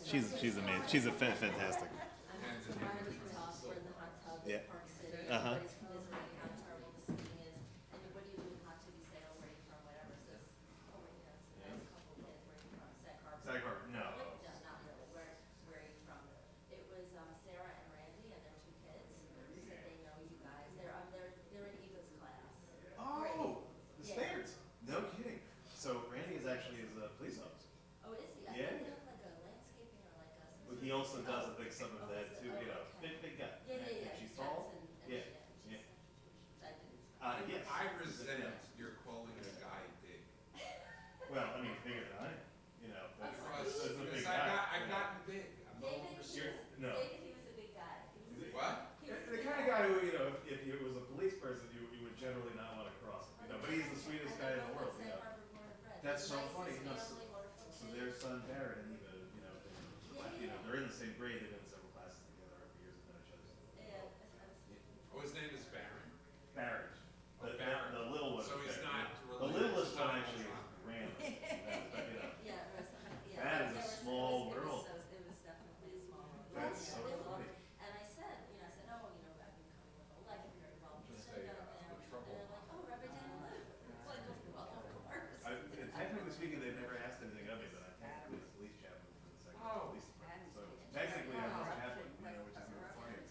She's amazing. She's a fantastic. We're in the hot tub Yeah. in Park City. Uh-huh. Everybody's commiserating how terrible the skiing is. And what do you do in hot tub? You say, oh, where are you from? Whatever. Says, oh, wait, that's a couple of kids. Where are you from? Sag Harbor. Sag Harbor. No. Really? No, not really. Where are you from? It was Sarah and Randy and their two kids. Who said they know you guys. They're in Eva's class. Oh, the Yeah. Spaniards. No kidding. So Randy is actually a police officer. Oh, is he? I Yeah. think they look like a landscaping or like a. But he also does, I think, some of that too. You know, big guy. Yeah. She's tall. Yeah. Yeah. I didn't. Yes. I resent your calling a guy big. Well, I mean, bigger than I am. You know, that's a big Because guy. I've gotten big. I'm no longer No. David, he was a big guy. What? The kind of guy who, you know, if you was a police person, you would generally not want to cross him. You know, but he's the sweetest guy in the world. You know. That's so funny. You know, so their son Barrett and Eva, they're in the same grade. They've been in several classes together over years and known each other. Oh, his name is Baron. Barrett. Barrett. The little one. So he's not The related littlest to one Donald actually Trump. ran. Yeah. That is a small world. It was definitely a small world. That's so funny. And I said, oh, I've been coming with a lecture here involved. Just And say, they're the trouble. like, oh, Rabbi Daniel Lew. It's like, well, of course. Technically speaking, they've never asked anything of me, but I'm technically the police chaplain for the second Oh. police department. So technically, I'm the chaplain, which is even funnier.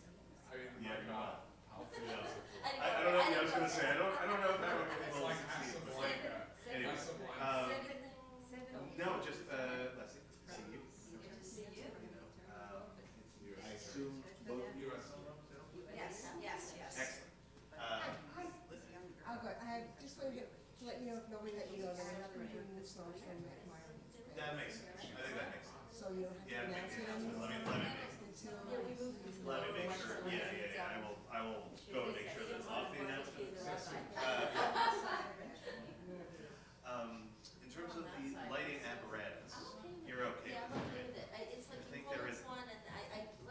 I mean, Yeah, my God. How You know, Anyway, I don't know. I was going to say, I don't know if that would It's like Casablanca. Anyway, Casablanca. no, just let's see. See you. Good to see you. I assume both of you are. Yes. Excellent. Oh, good. I just wanted to let you know, if nobody let you know, that I'm doing the snow train tomorrow. That makes sense. I think that makes sense. So you don't have to Yeah, announce it anymore. let me Yeah, we moved it to the let me make sure. website. Yeah. I will go and make sure that it's off the announcement. In terms of the lighting apparatus, you're okay. Yeah, I'm okay with it. It's I like think you there quote is- one and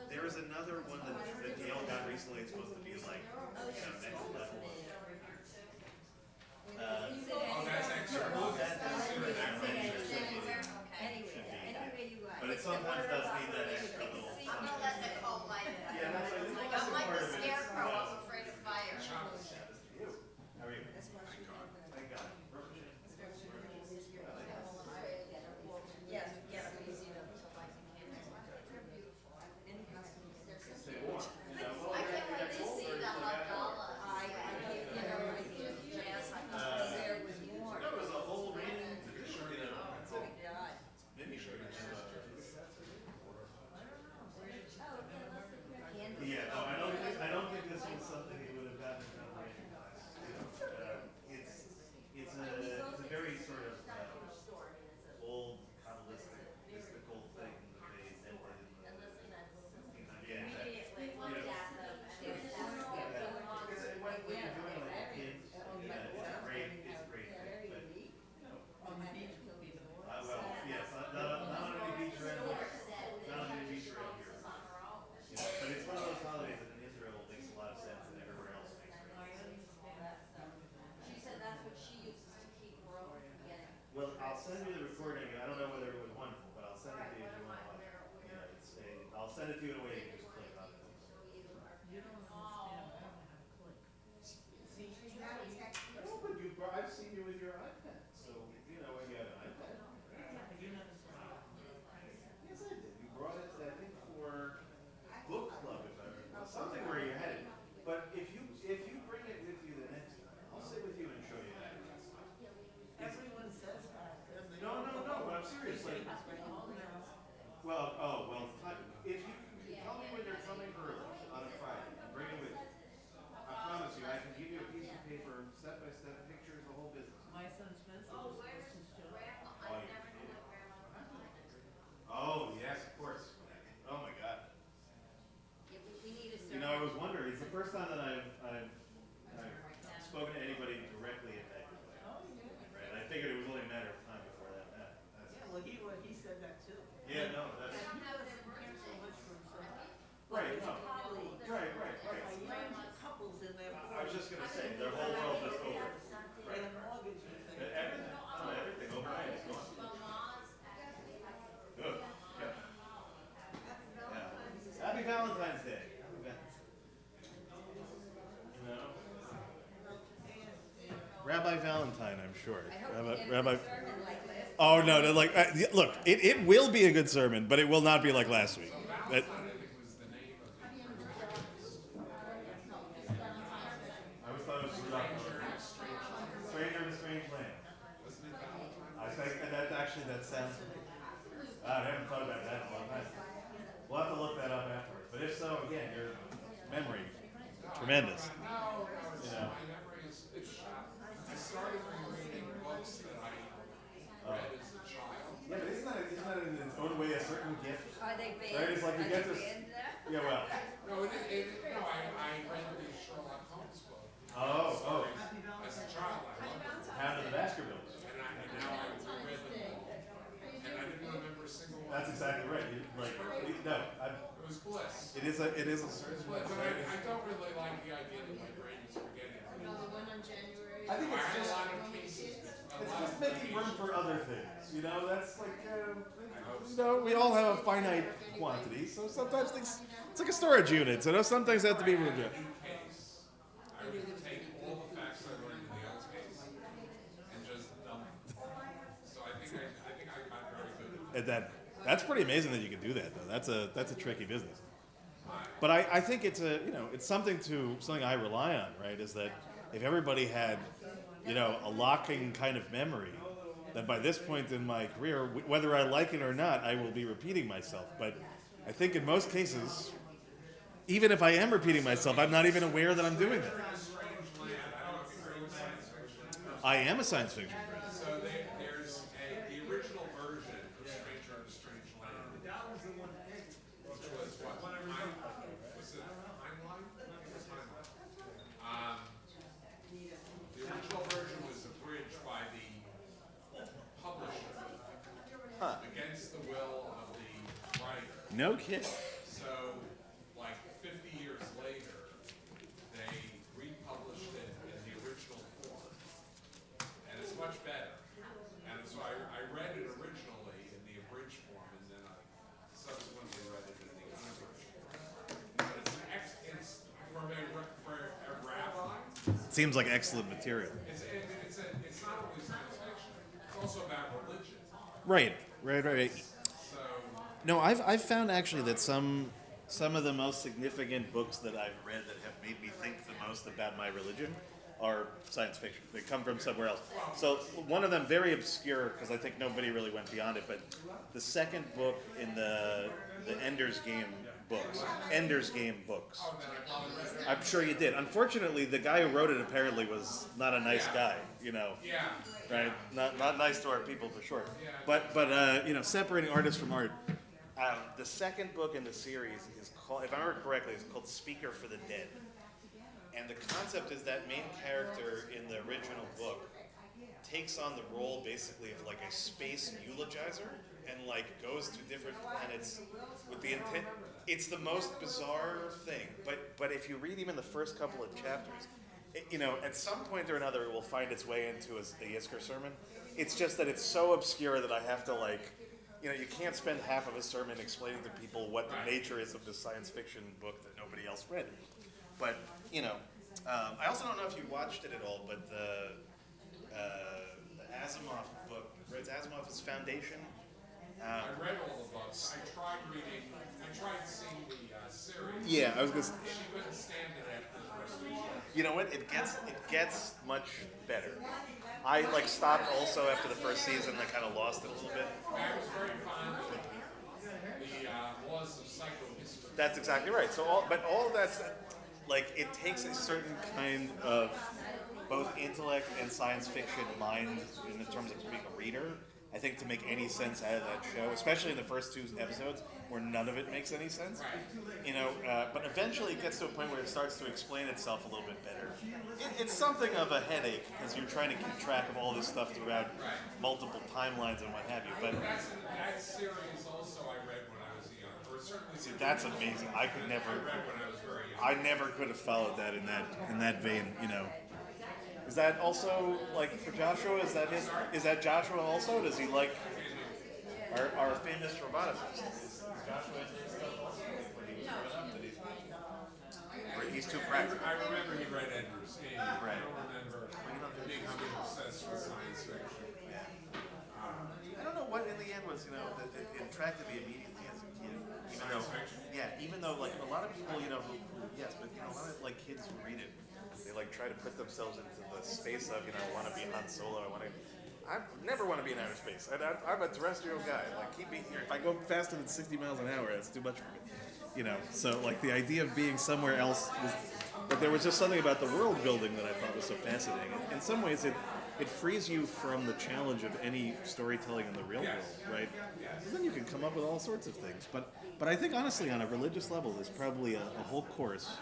There is another one that Gail got recently. It's supposed to be like Oh, next level. Oh, that's extra. Anyway, you guys. But it sometimes does need that extra little. I'm gonna let Nicole light it. Yeah, that's like, I'm like the scarecrow, I'm afraid of fire. How are you? That's why she had the. Thank God. Yes, yes. Say more. I can't wait to see the Havdalah. There was more. There was a whole reading tradition, you know. God. Maybe sure. Candy. Yeah, no, I don't think this was something he would have gotten in a writing class. It's a very sort of old Kabbalistic, mystical thing that they invented in the 1600s. Yeah, exactly. We looked at them and they were When you're doing like a kid, it's great, but, you know, well, yes, not on any beach around here. Not on any beach around here. You know, but it's one of those holidays that in Israel makes a lot of sense and everywhere else makes sense. She said that's what she uses to keep growing from getting. Well, I'll send you the recording. I don't know whether it was wonderful, but I'll send it to you if you want to watch it. I'll send it to you in a way you can just click on it. No, but I've seen you with your iPad, so you know when you have an iPad. Yes, I did. You brought it, I think, for book club, if I remember, something where you had it. But if you bring it with you the next time, I'll sit with you and show you that. Everyone says that. No, but I'm serious. Like, well, if you tell me Valentine's Day. You know? Rabbi Valentine, I'm sure. Rabbi. Oh no! Like, look, it will be a good sermon, but it will not be like last week. That, I always thought it was Stranger in a Strange Land. I think that sounds. I haven't thought about that in a long time. We'll have to look that up afterwards. But if so, again, your memory, tremendous. You know. I started rereading books that I read as a child. Yeah, but isn't that in its own way a certain gift? Are they banned? Right? It's like you Are get they this. banned there? Yeah, well. No, I read the Sherlock Holmes book. Oh. As a child, I loved it. Hound of the Baskervilles. And now I reread them all. And I didn't remember a single one. That's exactly right. It was bliss. It is a certain way. But I don't really like the idea that my brain is forgetting. The one on January. I think I it's had a just lot of cases. it's just making room for other things. You know, that's like we all have a finite quantity, so sometimes things it's like a storage unit. So some things have to be moved in. Case, I would take all the facts I learned in the old case and just dump them. So I think I got very good at that. And that's pretty amazing that you can do that though. That's a tricky business. But I think it's it's something I rely on, right? Is that if everybody had, a locking kind of memory, then by this point in my career, whether I like it or not, I will be repeating myself. But I think in most cases, even if I am repeating myself, I'm not even aware that I'm doing that. I am a science fiction fan. So there's the original version of Stranger in a Strange Land, which was what? Was it Timeline? I think it was Timeline. The original version was abridged by the publisher against the will of the writer. No kidding. So, like 50 years later, they republished it in the original form, and it's much better. And so I read it originally in the abridged form, and then I subsequently read it in the unabridged form. But it's for a rabbi. Seems like excellent material. It's not only science fiction; it's also about religion. Right. So. No, I've found actually that some of the most significant books that I've read that have made me think the most about my religion are science fiction. They come from somewhere else. So one of them, very obscure, because I think nobody really went beyond it, but the second book in the Ender's Game books. I'm sure you did. Unfortunately, the guy who wrote it apparently was not a nice guy, Yeah. right? Not nice to our people for sure. But separating artist from art. The second book in the series is called, if I remember correctly, it's called Speaker for the Dead. And the concept is that main character in the original book takes on the role basically of like a space eulogizer and like goes to different planets with the intent. It's the most bizarre thing. But if you read even the first couple of chapters, at some point or another it will find its way into a Yisker sermon. It's just that it's so obscure that I have to you can't spend half of a sermon explaining to people what the nature is of this science fiction book that nobody else read. But, I also don't know if you watched it at all, but the Asimov book, right? Asimov's Foundation. I read all the books. I tried seeing the series. Yeah, I was gonna. She couldn't stand it after the first two. You know what? It gets much better. I stopped also after the first season. I kind of lost it a little bit. I was very fond of the laws of psychohistory. That's exactly right. So all of that's it takes a certain kind of both intellect and science fiction mind in terms of being a reader. I think to make any sense out of that show, especially in the first two episodes where none of it makes any sense, but eventually it gets to a point where it starts to explain itself a little bit better. It's something of a headache because you're trying to keep track of all this stuff throughout multiple timelines and what have you. But That series also I read when I was young, or certainly. see, that's amazing. I could never. I read when I was very young. I never could have followed that in that vein. Is that also for Joshua? Is that Joshua also? Does he like our famous roboticist? Is Joshua into this stuff also? When he was growing up? too practical. I remember he read Ender's Game. Right. I don't remember becoming obsessed with science fiction. I don't know what in the end was, it attracted me immediately as a kid. Even though, Science fiction? yeah, even though like a lot of people, who yes, but a lot of like kids who read it, they like try to put themselves into the space of, I want to be Han Solo. I never want to be in outer space. I'm a terrestrial guy. Like, keep me here. If I go faster than 60 miles an hour, that's too much for me. So like the idea of being somewhere else was, but there was just something about the world building that I thought was so fascinating. In some ways, it frees you from the challenge of any storytelling in the real world, right? And then you can come up with all sorts of things. But I think honestly, on a religious level, there's probably a whole course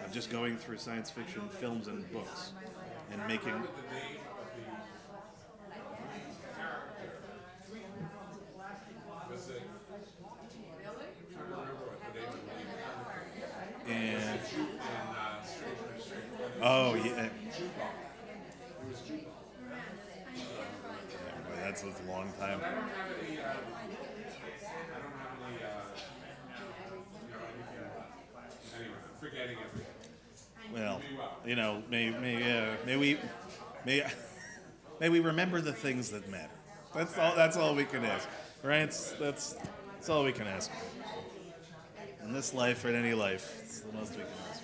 of just going through science fiction films and books and making. Was it? I'm trying to remember what the name of the lead character And in Stranger and Strange. oh yeah, It was Juba. boy, that's a long time. I don't have any. Anyway, I'm forgetting everything. Well, Be well. may we remember the things that matter. That's all we can ask, right? That's all we can ask. In this life or in any life, it's the most we can ask.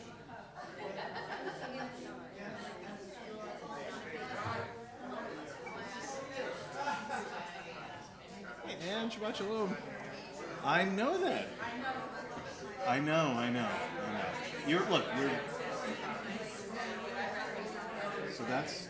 Hey, and Shabbat Shalom. I know that. I know. You're. So that's.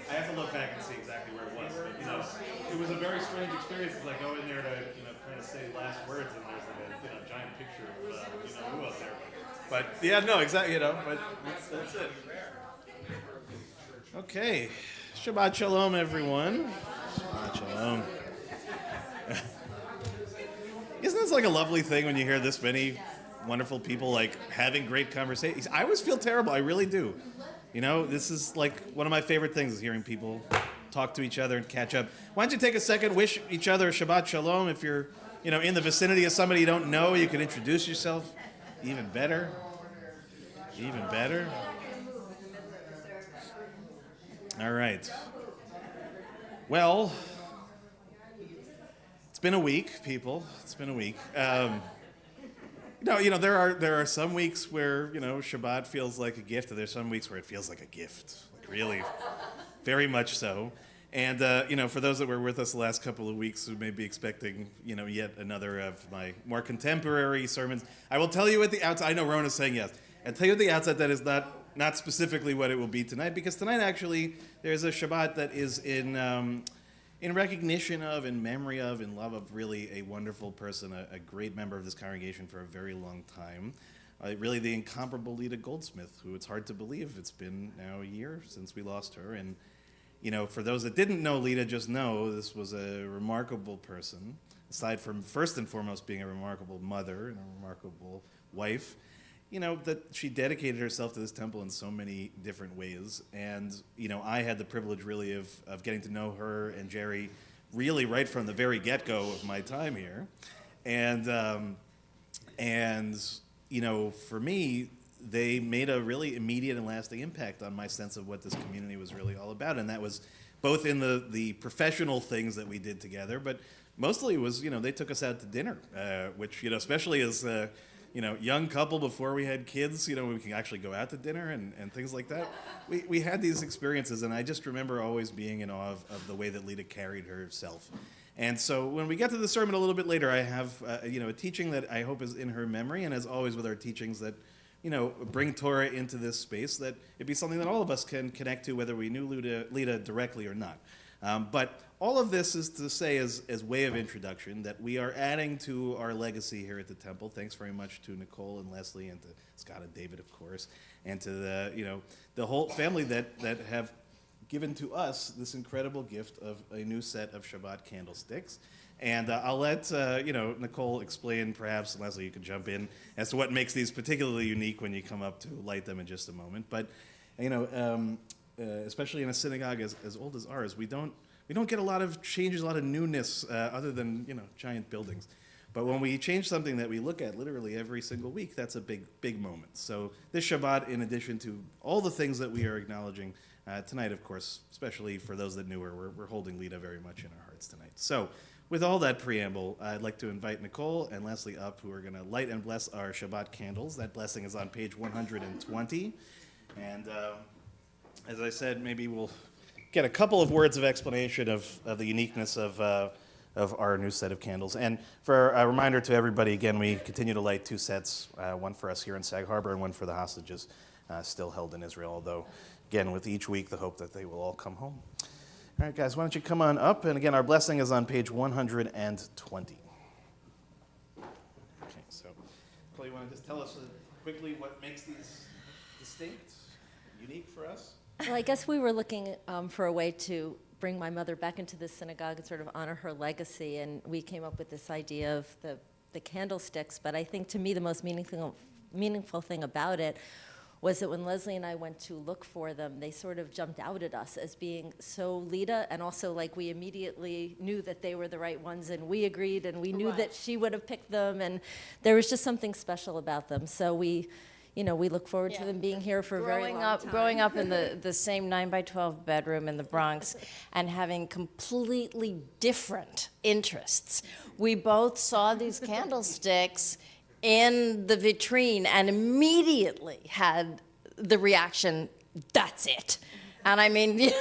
I have to look back and see exactly where it was. But, it was a very strange experience because I go in there to, kind of say last words, and there's like a giant picture of, who out there. But yeah, no, exactly, but that's it. Okay, Shabbat Shalom, everyone. Shabbat Shalom. Isn't this like a lovely thing when you hear this many wonderful people like having great conversations? I always feel terrible. I really do. This is like one of my favorite things is hearing people talk to each other and catch up. Why don't you take a second, wish each other Shabbat Shalom. If you're, in the vicinity of somebody you don't know, you can introduce yourself. Even better. All right. Well, it's been a week, people. It's been a week. There are some weeks where, Shabbat feels like a gift, and there's some weeks where it feels like a gift. Like really, very much so. And, for those that were with us the last couple of weeks who may be expecting, yet another of my more contemporary sermons, I will tell you at the outset, I know Rona's saying yes, and tell you at the outset that is not specifically what it will be tonight, because tonight actually there's a Shabbat that is in recognition of, in memory of, in love of really a wonderful person, a great member of this congregation for a very long time. Really the incomparable Lita Goldsmith, who it's hard to believe it's been now a year since we lost her. And, for those that didn't know Lita, just know this was a remarkable person, aside from first and foremost being a remarkable mother and a remarkable wife. That she dedicated herself to this temple in so many different ways. And, I had the privilege really of getting to know her and Jerry really right from the very get-go of my time here. And for me, they made a really immediate and lasting impact on my sense of what this community was really all about. And that was both in the professional things that we did together, but mostly it was, they took us out to dinner, which, especially as... young couple before we had kids, we can actually go out to dinner and things like that. We had these experiences, and I just remember always being in awe of the way that Lita carried herself. And so when we get to the sermon a little bit later, I have a teaching that I hope is in her memory, and as always with our teachings that bring Torah into this space, that it be something that all of us can connect to, whether we knew Lita directly or not. But all of this is to say, as way of introduction, that we are adding to our legacy here at the temple. Thanks very much to Nicole and Leslie and to Scott and David, of course, and to the whole family that have given to us this incredible gift of a new set of Shabbat candlesticks. And I'll let Nicole explain, perhaps, and Leslie, you can jump in, as to what makes these particularly unique when you come up to light them in just a moment. But, especially in a synagogue as old as ours, we don't get a lot of changes, a lot of newness, other than giant buildings. But when we change something that we look at literally every single week, that's a big moment. So this Shabbat, in addition to all the things that we are acknowledging tonight, of course, especially for those that knew her, we're holding Lita very much in our hearts tonight. So with all that preamble, I'd like to invite Nicole and Leslie up, who are going to light and bless our Shabbat candles. That blessing is on page 120. And as I said, maybe we'll get a couple of words of explanation of the uniqueness of our new set of candles. And for a reminder to everybody, again, we continue to light 2 sets, one for us here in Sag Harbor and one for the hostages still held in Israel, although, again, with each week, the hope that they will all come home. All right, guys, why don't you come on up? And again, our blessing is on page 120. Okay, so, Nicole, you want to just tell us quickly what makes these distinct, unique for us? Well, I guess we were looking for a way to bring my mother back into the synagogue and sort of honor her legacy, and we came up with this idea of the candlesticks. But I think, to me, the most meaningful thing about it was that when Leslie and I went to look for them, they sort of jumped out at us as being so Lita, and also like we immediately knew that they were the right ones, and we agreed, and we knew that she would have picked them, and there was just something special about them. So we look forward to them being here for a very long time. Growing up in the same 9x12 bedroom in the Bronx and having completely different interests, we both saw these candlesticks in the vitrine and immediately had the reaction, that's it. And I mean,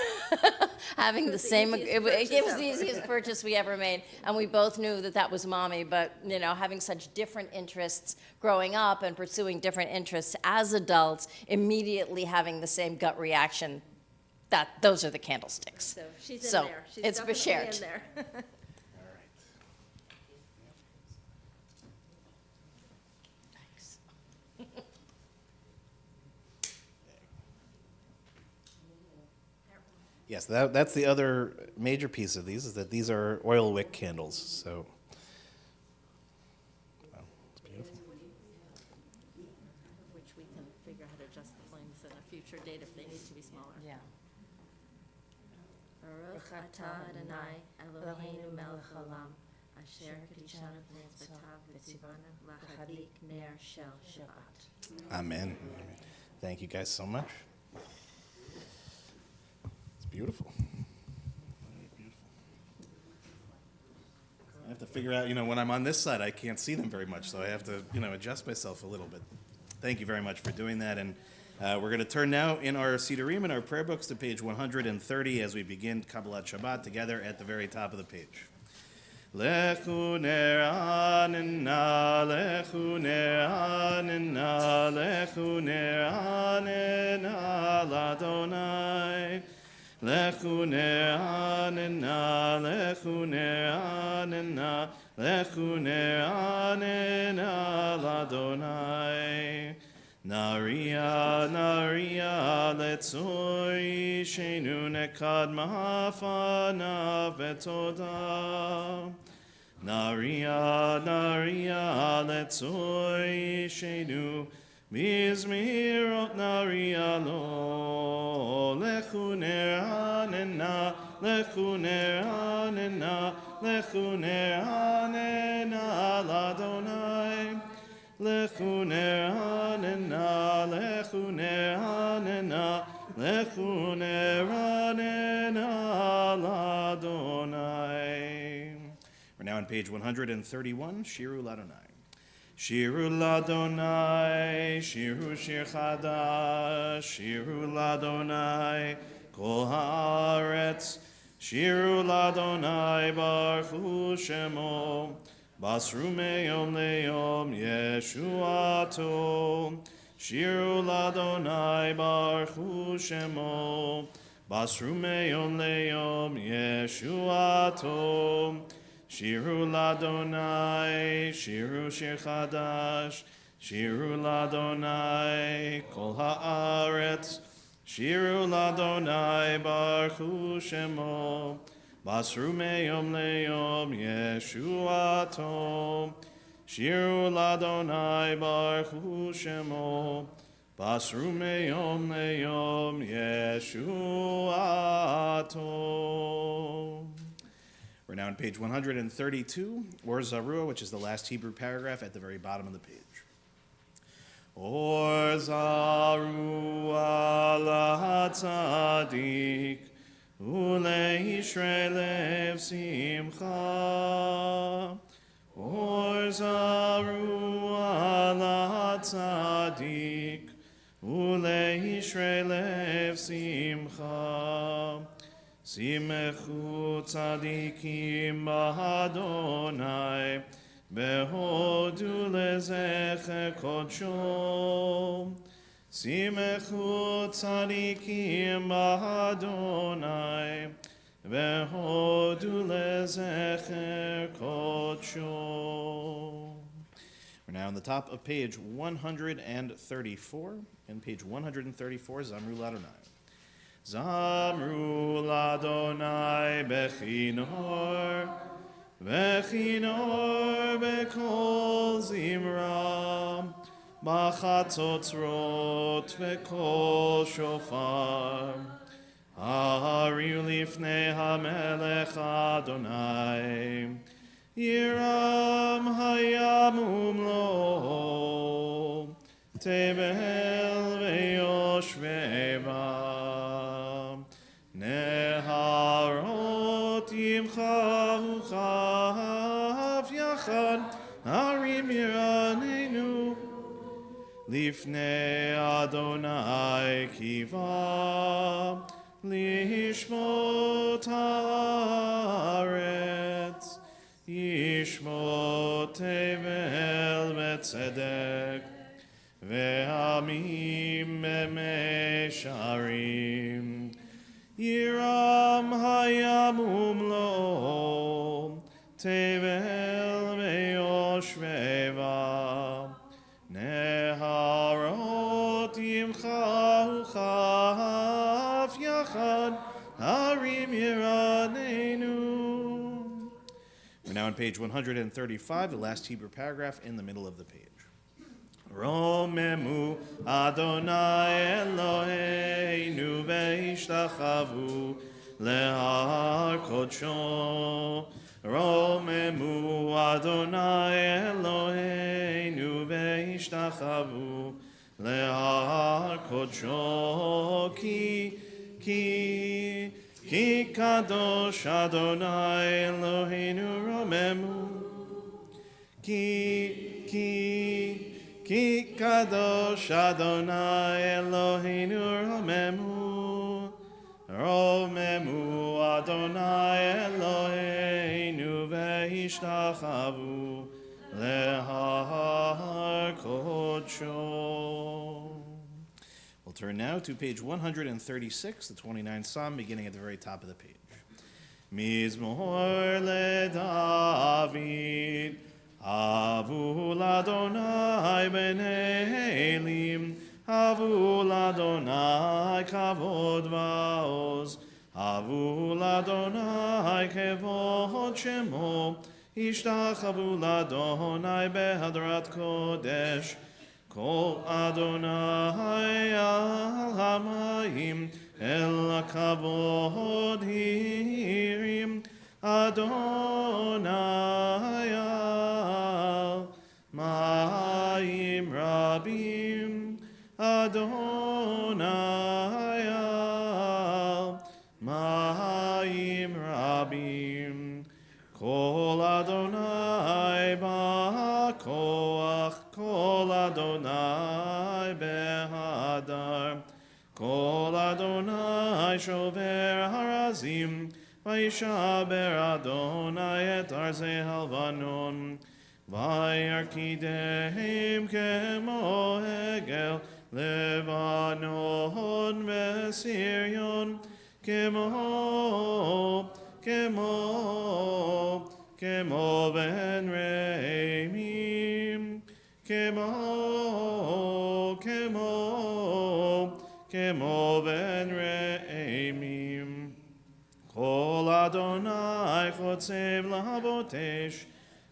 having the same, it was the easiest purchase we ever made. And we both knew that was Mommy, but having such different interests growing up and pursuing different interests as adults, immediately having the same gut reaction, those are the candlesticks. So she's in there. She's it's definitely shared. in there. Yes, that's the other major piece of these, is that these are oil wick candles. So, well, it's beautiful. Which we can figure how to adjust the flames at a future date if they need to be smaller. Yeah. Baruch atah Adonai Eloheinu melech haolam, asher kiddushanu b'mitzvotav v'tzivanu l'chadlik ner shel Shabbat. Amen. Thank you guys so much. Beautiful. Very beautiful. I have to figure out, when I'm on this side, I can't see them very much, so I have to, adjust myself a little bit. Thank you very much for doing that. And we're going to turn now in our Sidurim and our prayer books to page 130 as we begin Kabbalat Shabbat together at the very top of the page. Lechu ne'anena, lechu ne'anena, lechu ne'anena l'Adonai. Lechu ne'anena, lechu ne'anena, lechu ne'anena l'Adonai. Naria, naria, letzori, shenu nekad mahafana vetoda. Naria, naria, letzori, shenu mizmirot naria lo. Lechu ne'anena, lechu ne'anena, lechu ne'anena l'Adonai. Lechu ne'anena, lechu ne'anena, lechu ne'anena l'Adonai. We're now on page 131, Shiru l'Adonai. Shiru ladonai, shiru shir chadash, shiru ladonai, kol haaretz, shiru ladonai baruch shemo, basru meyom leyom yeshuato, shiru ladonai baruch shemo, basru meyom leyom yeshuato, shiru ladonai, shiru shir chadash, shiru ladonai, kol haaretz, shiru ladonai baruch shemo, basru meyom leyom yeshuato, shiru ladonai baruch shemo, basru meyom leyom yeshuato. We're now on page 132, Or Zarua, which is the last Hebrew paragraph at the very bottom of the page. Or Zarua la tzadik, uleishre lev simcha. Or Zarua la tzadik, uleishre lev simcha. Simechu tzadikim b'Adonai, behodu lezecher kodsho. Simechu tzadikim b'Adonai, behodu lezecher kodsho. We're now on the top of page 134, and page 134 is Zamru Ladonai. Zamru ladonai bechinor, bechinor bekol zimra, bachatzotzrot bekol shofar. Hariu lifnei hamelech Adonai, yiram hayamum lo, tebel veyoshveva. Neharot yimchahu chav yachad harim yiranenu lifnei Adonai kiva lishmot haaretz yishmot tevel betzedek ve'amim memesharim Yiram hayamum lo, tevel veyoshveva, neharot yimchahu chaf yachad, harim yiranenu. We're now on page 135, the last Hebrew paragraph in the middle of the page. Romemu Adonai Eloheinu veishtachavu lehar kodsho. Romemu Adonai Eloheinu veishtachavu lehar kodsho. Ki kadosh Adonai Eloheinu romemu. Ki kadosh Adonai Eloheinu romemu, romemu Adonai Eloheinu veishtachavu lehar kodsho. We'll turn now to page 136, the 29th Psalm, beginning at the very top of the page. Mizmor leDavid, Avu l'Adonai b'nei Elim, Avu l'Adonai kavod va'oz, Avu l'Adonai kevod shemo, Ishtachavu l'Adonai behadrat kodesh, Kol Adonai al hamayim, El kavod hirim, Adonai al mayim rabim, Adonai al mayim rabim, Kol Adonai ba'koach shover harazim, vayishaber Adonai et arzei halvanon, vayarkidehem kemo hegel, Levanon vesirion, kemo ben reimim, kemo ben reimim. Kol Adonai chotzev lahabotesh,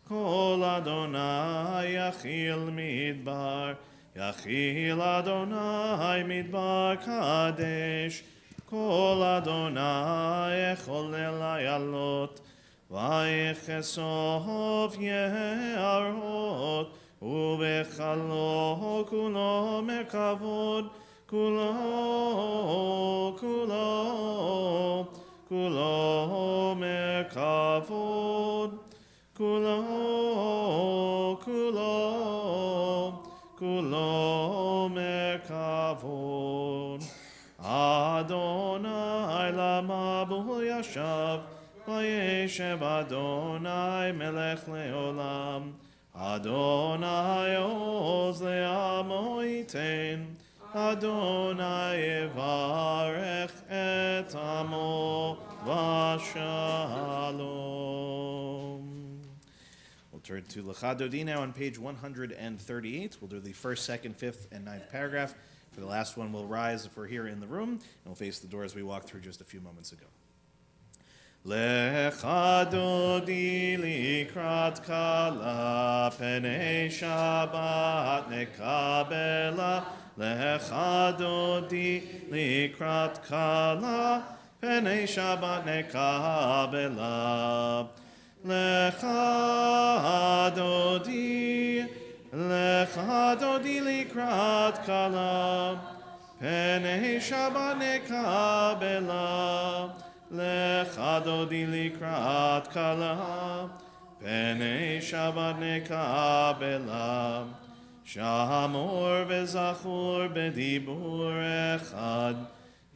Kol Adonai yachil midbar, Yachil Adonai midbar kadesh, Kol Adonai echol elayalot, Vayechesov yeharot, Ubechalo kulo merkavod, kulo merkavod, kulo merkavod. Adonai lamabu yashav, vayeshev Adonai melech leolam. Adonai oz le'amo yiten, Adonai yevarech et amo v'shalom. We'll turn to Lecha Dodi now on page 138. We'll do the first, second, fifth, and ninth paragraph. For the last one, we'll rise if we're here in the room, and we'll face the door as we walked through just a few moments ago. Lecha Dodi likrat kala, penei Shabbat nekabela. Lecha Dodi likrat kala, penei Shabbat nekabela. Lecha Dodi likrat kala, penei Shabbat nekabela. Lecha Dodi likrat kala, penei Shabbat nekabela. Shamor vezachur bedibur echad,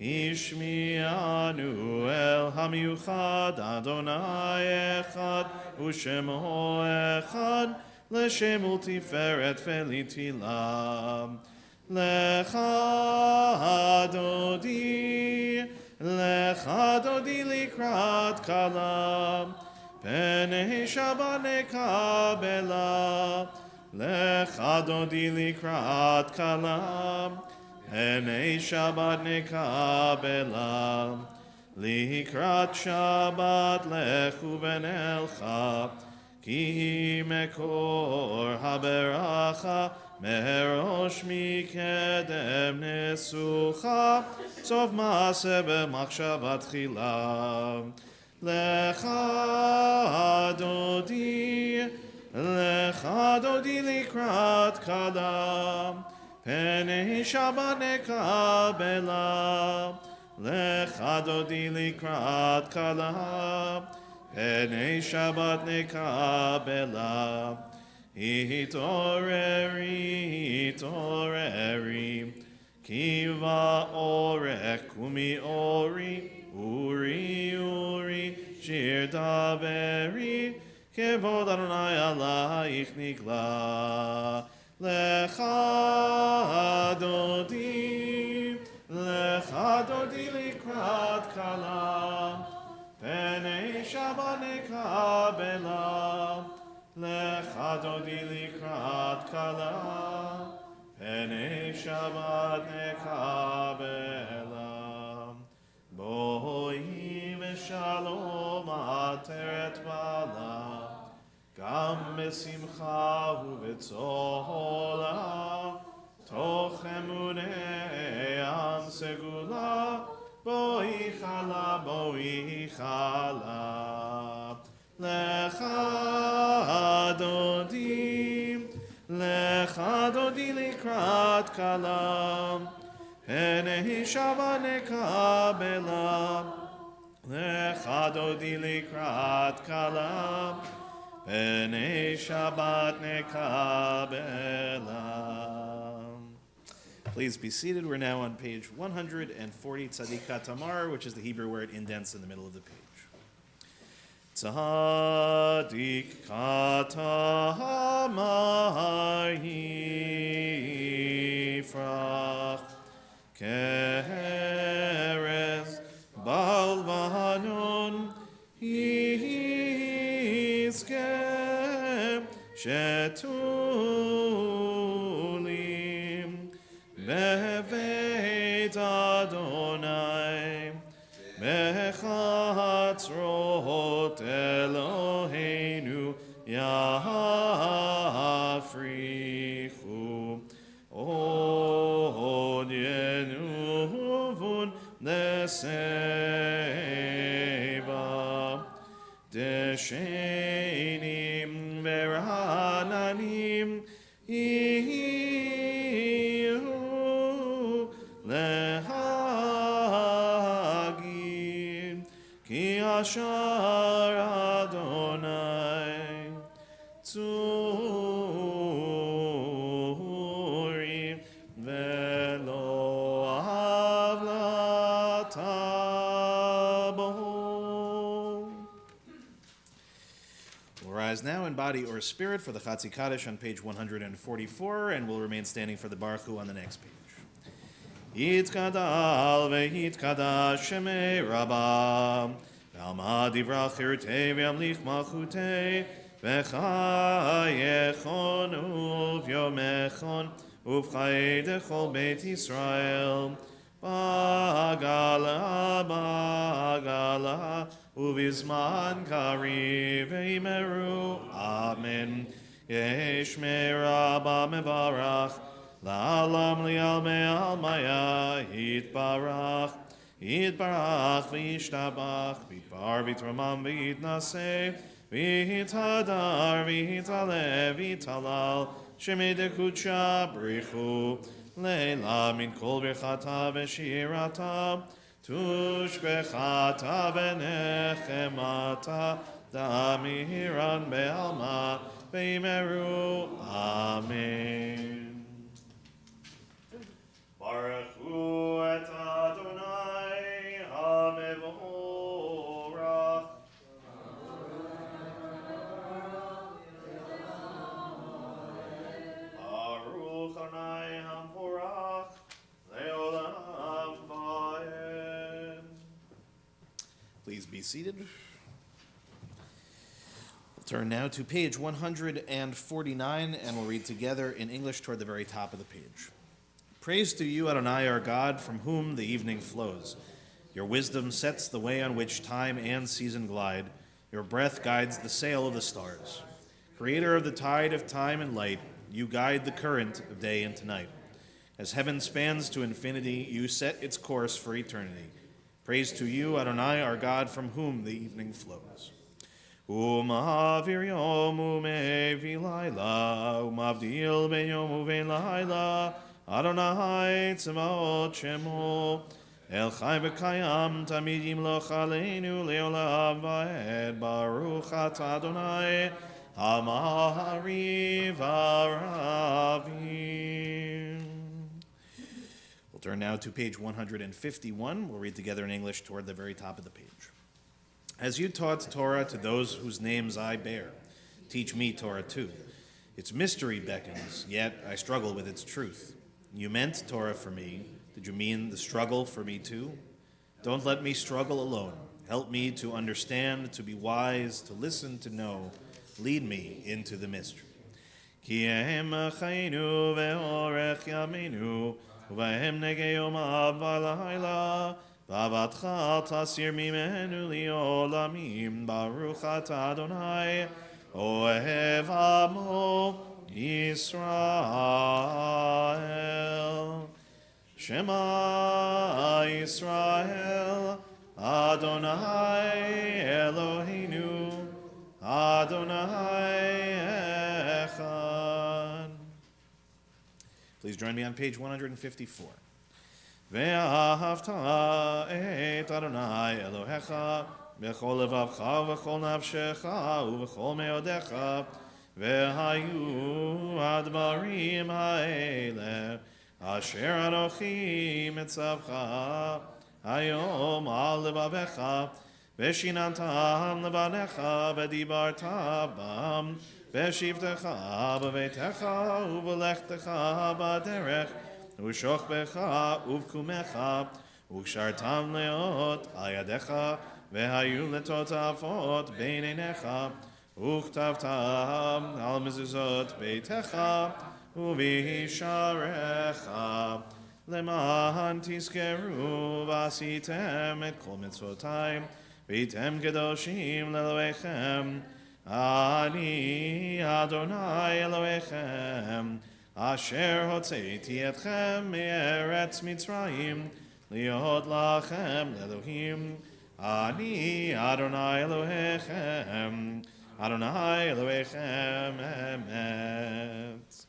Ishmi'anu el hamiuchad, Adonai echad, Ushemo echad, L'shem ultiferet velitilam. Lecha Dodi likrat kala, penei Shabbat nekabela. Lecha Dodi likrat kala, penei Shabbat nekabela. Likrat Shabbat lechu v'nelcha, ki mekor haberacha, merosh mikedem nesucha, sof maaseh b'machshavat tchila. Lecha Dodi likrat kala, penei Shabbat nekabela. Lecha Dodi likrat kala, penei Shabbat nekabela. Hitoreri, kiva orech kumi uri, shir daveri, kevod Adonai alayich nigla. Lecha Dodi likrat kala, penei Shabbat nekabela. Lecha Dodi likrat kala, penei Shabbat nekabela. Boi v'shalom ateret bala, gam besimcha u'betzola, toch emunei am segula, boi chala. Lecha Dodi likrat kala, penei Shabbat nekabela. Lecha Dodi likrat kala, penei Shabbat nekabela. Please be seated. We're now on page 140, Tzadikat Tamar, which is the Hebrew word indents in the middle of the page. Tzadikat Tamar yifrach keres balvanon yizke shetulim beveit Adonai bechatzrot Eloheinu yafrichu od yenuvun deseba deshenim verananim ihu lehagim ki ashar Adonai tzuri velo avlatabo. We'll rise now in body or spirit for the Chatzi Kaddish on page 144, and we'll remain standing for the Baruch Hu on the next page. Yitkadal veyitkadash shemei rabba v'alma divrach chirtei v'yamlich malchutei v'chayechon uv'yomechon uv'chai dechol beit Yisrael ba'agala ba'agala uv'izman kariv v'imeru amen. Yesh me'rabba mevarach la'alam li'al me'al maya yitbarach yitbarach v'yishtabach v'yitbar v'yitramam v'yitnaseh v'yitadar v'yitalev v'yitalal shemei dekudsha brichu leila min kol birchata v'shirata tushbechata v'nechemata damihiran be'alma v'yimeru amen. Baruch Hu et Adonai HaMevorach. Baruch Adonai HaMevorach Leolam Vayem. Please be seated. We'll turn now to page 149, and we'll read together in English toward the very top of the page. Praise to you, Adonai, our God, from whom the evening flows. Your wisdom sets the way on which time and season glide. Your breath guides the sail of the stars. Creator of the tide of time and light, you guide the current of day into night. As heaven spans to infinity, you set its course for eternity. Praise to you, Adonai, our God, from whom the evening flows. Umavir yom umevi laila, umavdil ben yom uvein laila, Adonai tzvaot shemo, El chai v'kayam tamid yimloch aleinu leolam va'ed, Baruch atah Adonai hamahari v'aravim. We'll turn now to page 151. We'll read together in English toward the very top of the page. As you taught Torah to those whose names I bear, teach me Torah too. Its mystery beckons, yet I struggle with its truth. You meant Torah for me. Did you mean the struggle for me too? Don't let me struggle alone. Help me to understand, to be wise, to listen, to know. Lead me into the mystery. Ki ehem chayinu ve'orech yaminu, u'vahem negei yomav v'layla, v'avatcha tasir mimenu li'olamim, Baruch atah Adonai, ohev amo Yisrael. Shema Yisrael, Adonai Eloheinu, Adonai Echad. Please join me on page 154. Ve'ahavta et Adonai Elohecha, v'chol levavcha v'chol nafshecha u'v'chol meodecha, ve'hayu advarim ha'eleh Asher Anochi Mitzavcha Hayom Al Levavecha Veshinantam Levanecha Vedibarta Bam Veshivtecha Bevetecha Uvelechtecha Baderech Ushochbecha Uvkumecha Ukshartam Leot Ayadecha Vehayu Letotafot Beinenecha Uchtavtam Al Mezuzot Beitecha Uvisharecha Leman Tiskeru Vasitem Et Kol Mitzvotaim Vitem Kedoshim Leloechem Ani Adonai Elohechem Asher Hotzeiti Etchem Me'eretz Mitzrayim Liot Lachem Lelohim Ani Adonai Elohechem Adonai Elohechem Emet.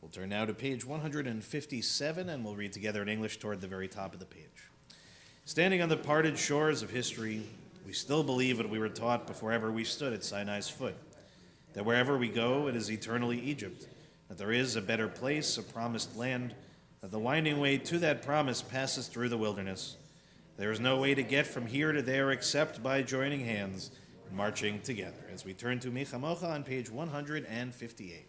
We'll turn now to page 157 and we'll read together in English toward the very top of the page. Standing on the parted shores of history, we still believe what we were taught before ever we stood at Sinai's foot, that wherever we go, it is eternally Egypt, that there is a better place, a promised land, that the winding way to that promise passes through the wilderness. There is no way to get from here to there except by joining hands and marching together. As we turn to Michamocha on page 158.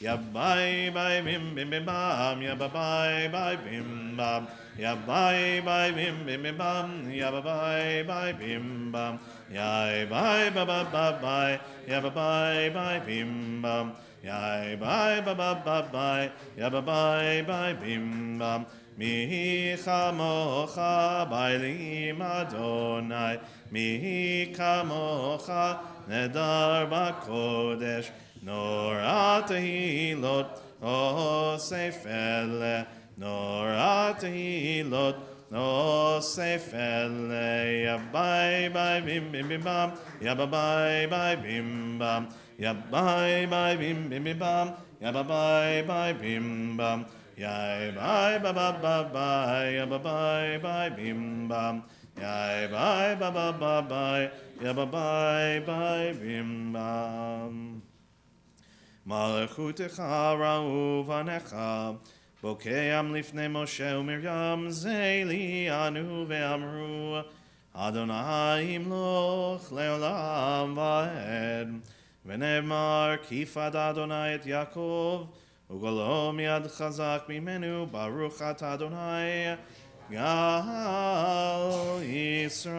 Yabai bye bim bim bim bam, yabai bye bim bam, yabai bye bim bim bim bam, yabai bye bim bam, yabai bye ba ba bye, yabai bye bim bam, yabai ba ba bye, yabai bye bim bam. Mi chamocha bailim Adonai, mi kamocha nedar bakodesh. Nor atahilot o sefele, nor atahilot o sefele. Yabai bye bim bim bim bam, yabai bye bim bam, yabai bye bim bim bim bam, yabai bye bim bam, yabai ba ba ba ba, yabai bye bim bam, yabai ba ba ba ba, yabai bye bim bam. Malachutecha ra'u vanecha, bokeam lifnei Moshe u'Miriam zeli anu ve'amru, Adonai imloch le'olam va'ed, v'ne'emar kifad Adonai et Yaakov, u'golo mi'ad chazak mimenu, baruch at Adonai, gal Yisrael.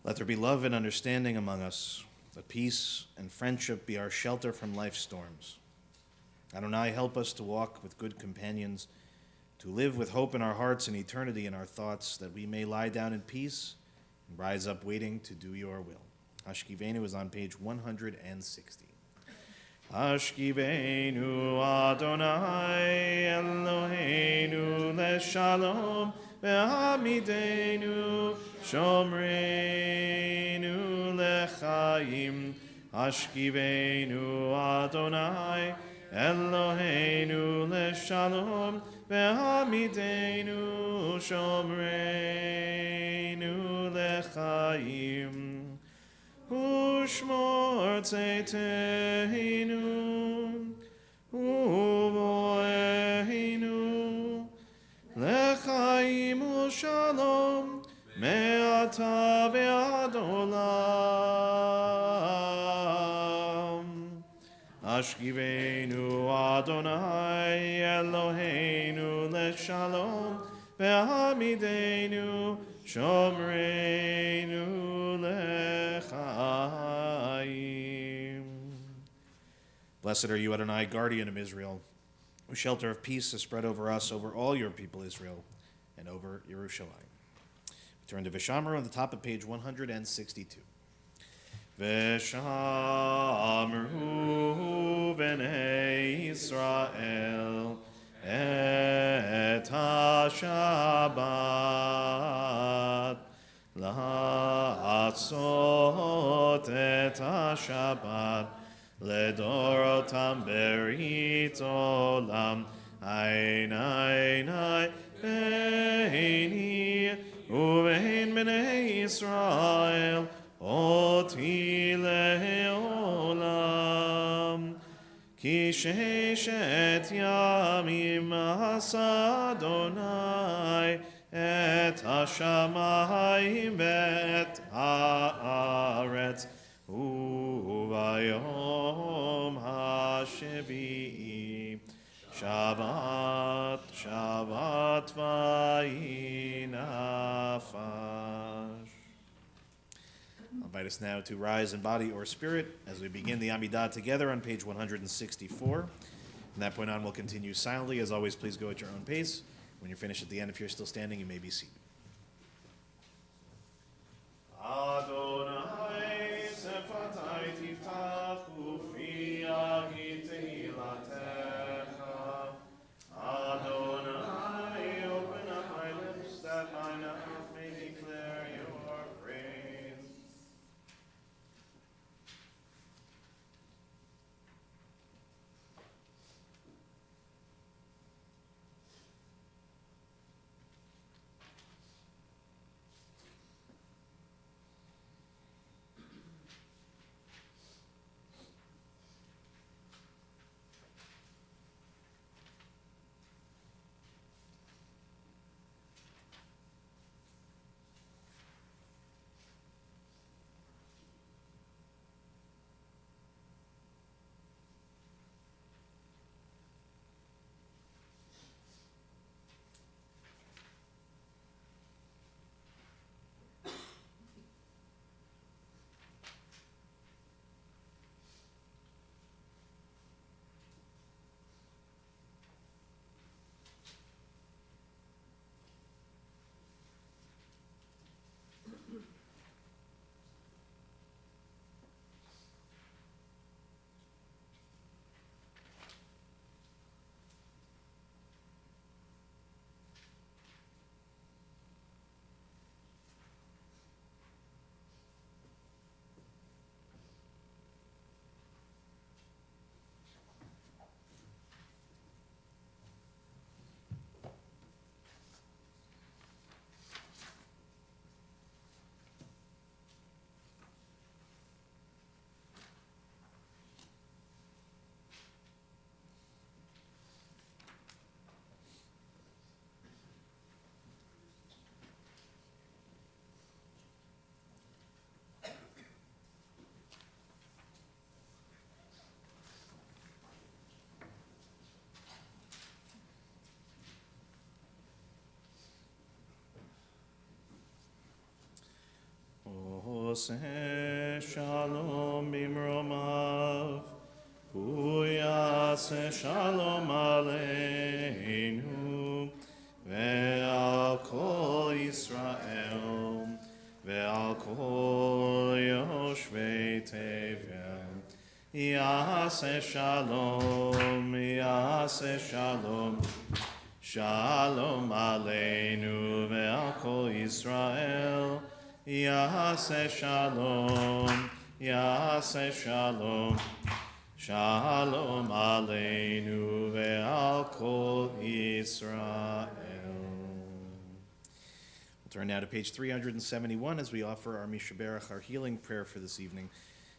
Let there be love and understanding among us. Let peace and friendship be our shelter from life's storms. Adonai, help us to walk with good companions, to live with hope in our hearts and eternity in our thoughts, that we may lie down in peace and rise up waiting to do your will. Ashkivenu is on page 160. Ashkivenu Adonai Eloheinu leshalom ve'hamidenu shomreinu lechaim. Ashkivenu Adonai Eloheinu leshalom ve'hamidenu shomreinu lechaim. Ushmor tzeiteinu uvoeinu lechaim u'shalom me'ata ve'ad olam. Ashkivenu Adonai Eloheinu leshalom ve'hamidenu shomreinu lechaim. Blessed are you, Adonai, guardian of Israel, whose shelter of peace is spread over us, over all your people Israel, and over Yerushalayim. We turn to Vishamru on the top of page 162. Vishamru b'nei Yisrael et ha-Shabbat, לעשות את השבת לדורותם ברית עולם. עין עיני ביני ובין בני ישראל אותי לעולם. כי ששת ימים עשה אדוני את השמיים ואת הארץ, וביום השביעי שבת ויהי נפש. I'll invite us now to rise in body or spirit as we begin the Amidah together on page 164. From that point on, we'll continue silently. As always, please go at your own pace. When you're finished at the end, if you're still standing, you may be seated. Adonai sefatai tiftach ufi agi tehilatecha. Adonai, open up my lips that my mouth may declare your praise. Oseh shalom bimromav, uyaseh shalom aleinu, ve'al kol Yisrael, ve'al kol yoshvei tevel, yaseh shalom, shalom aleinu, ve'al kol Yisrael, Yaseh shalom, shalom aleinu ve'al kol Yisrael. We'll turn now to page 371 as we offer our Mishaberach, our healing prayer for this evening.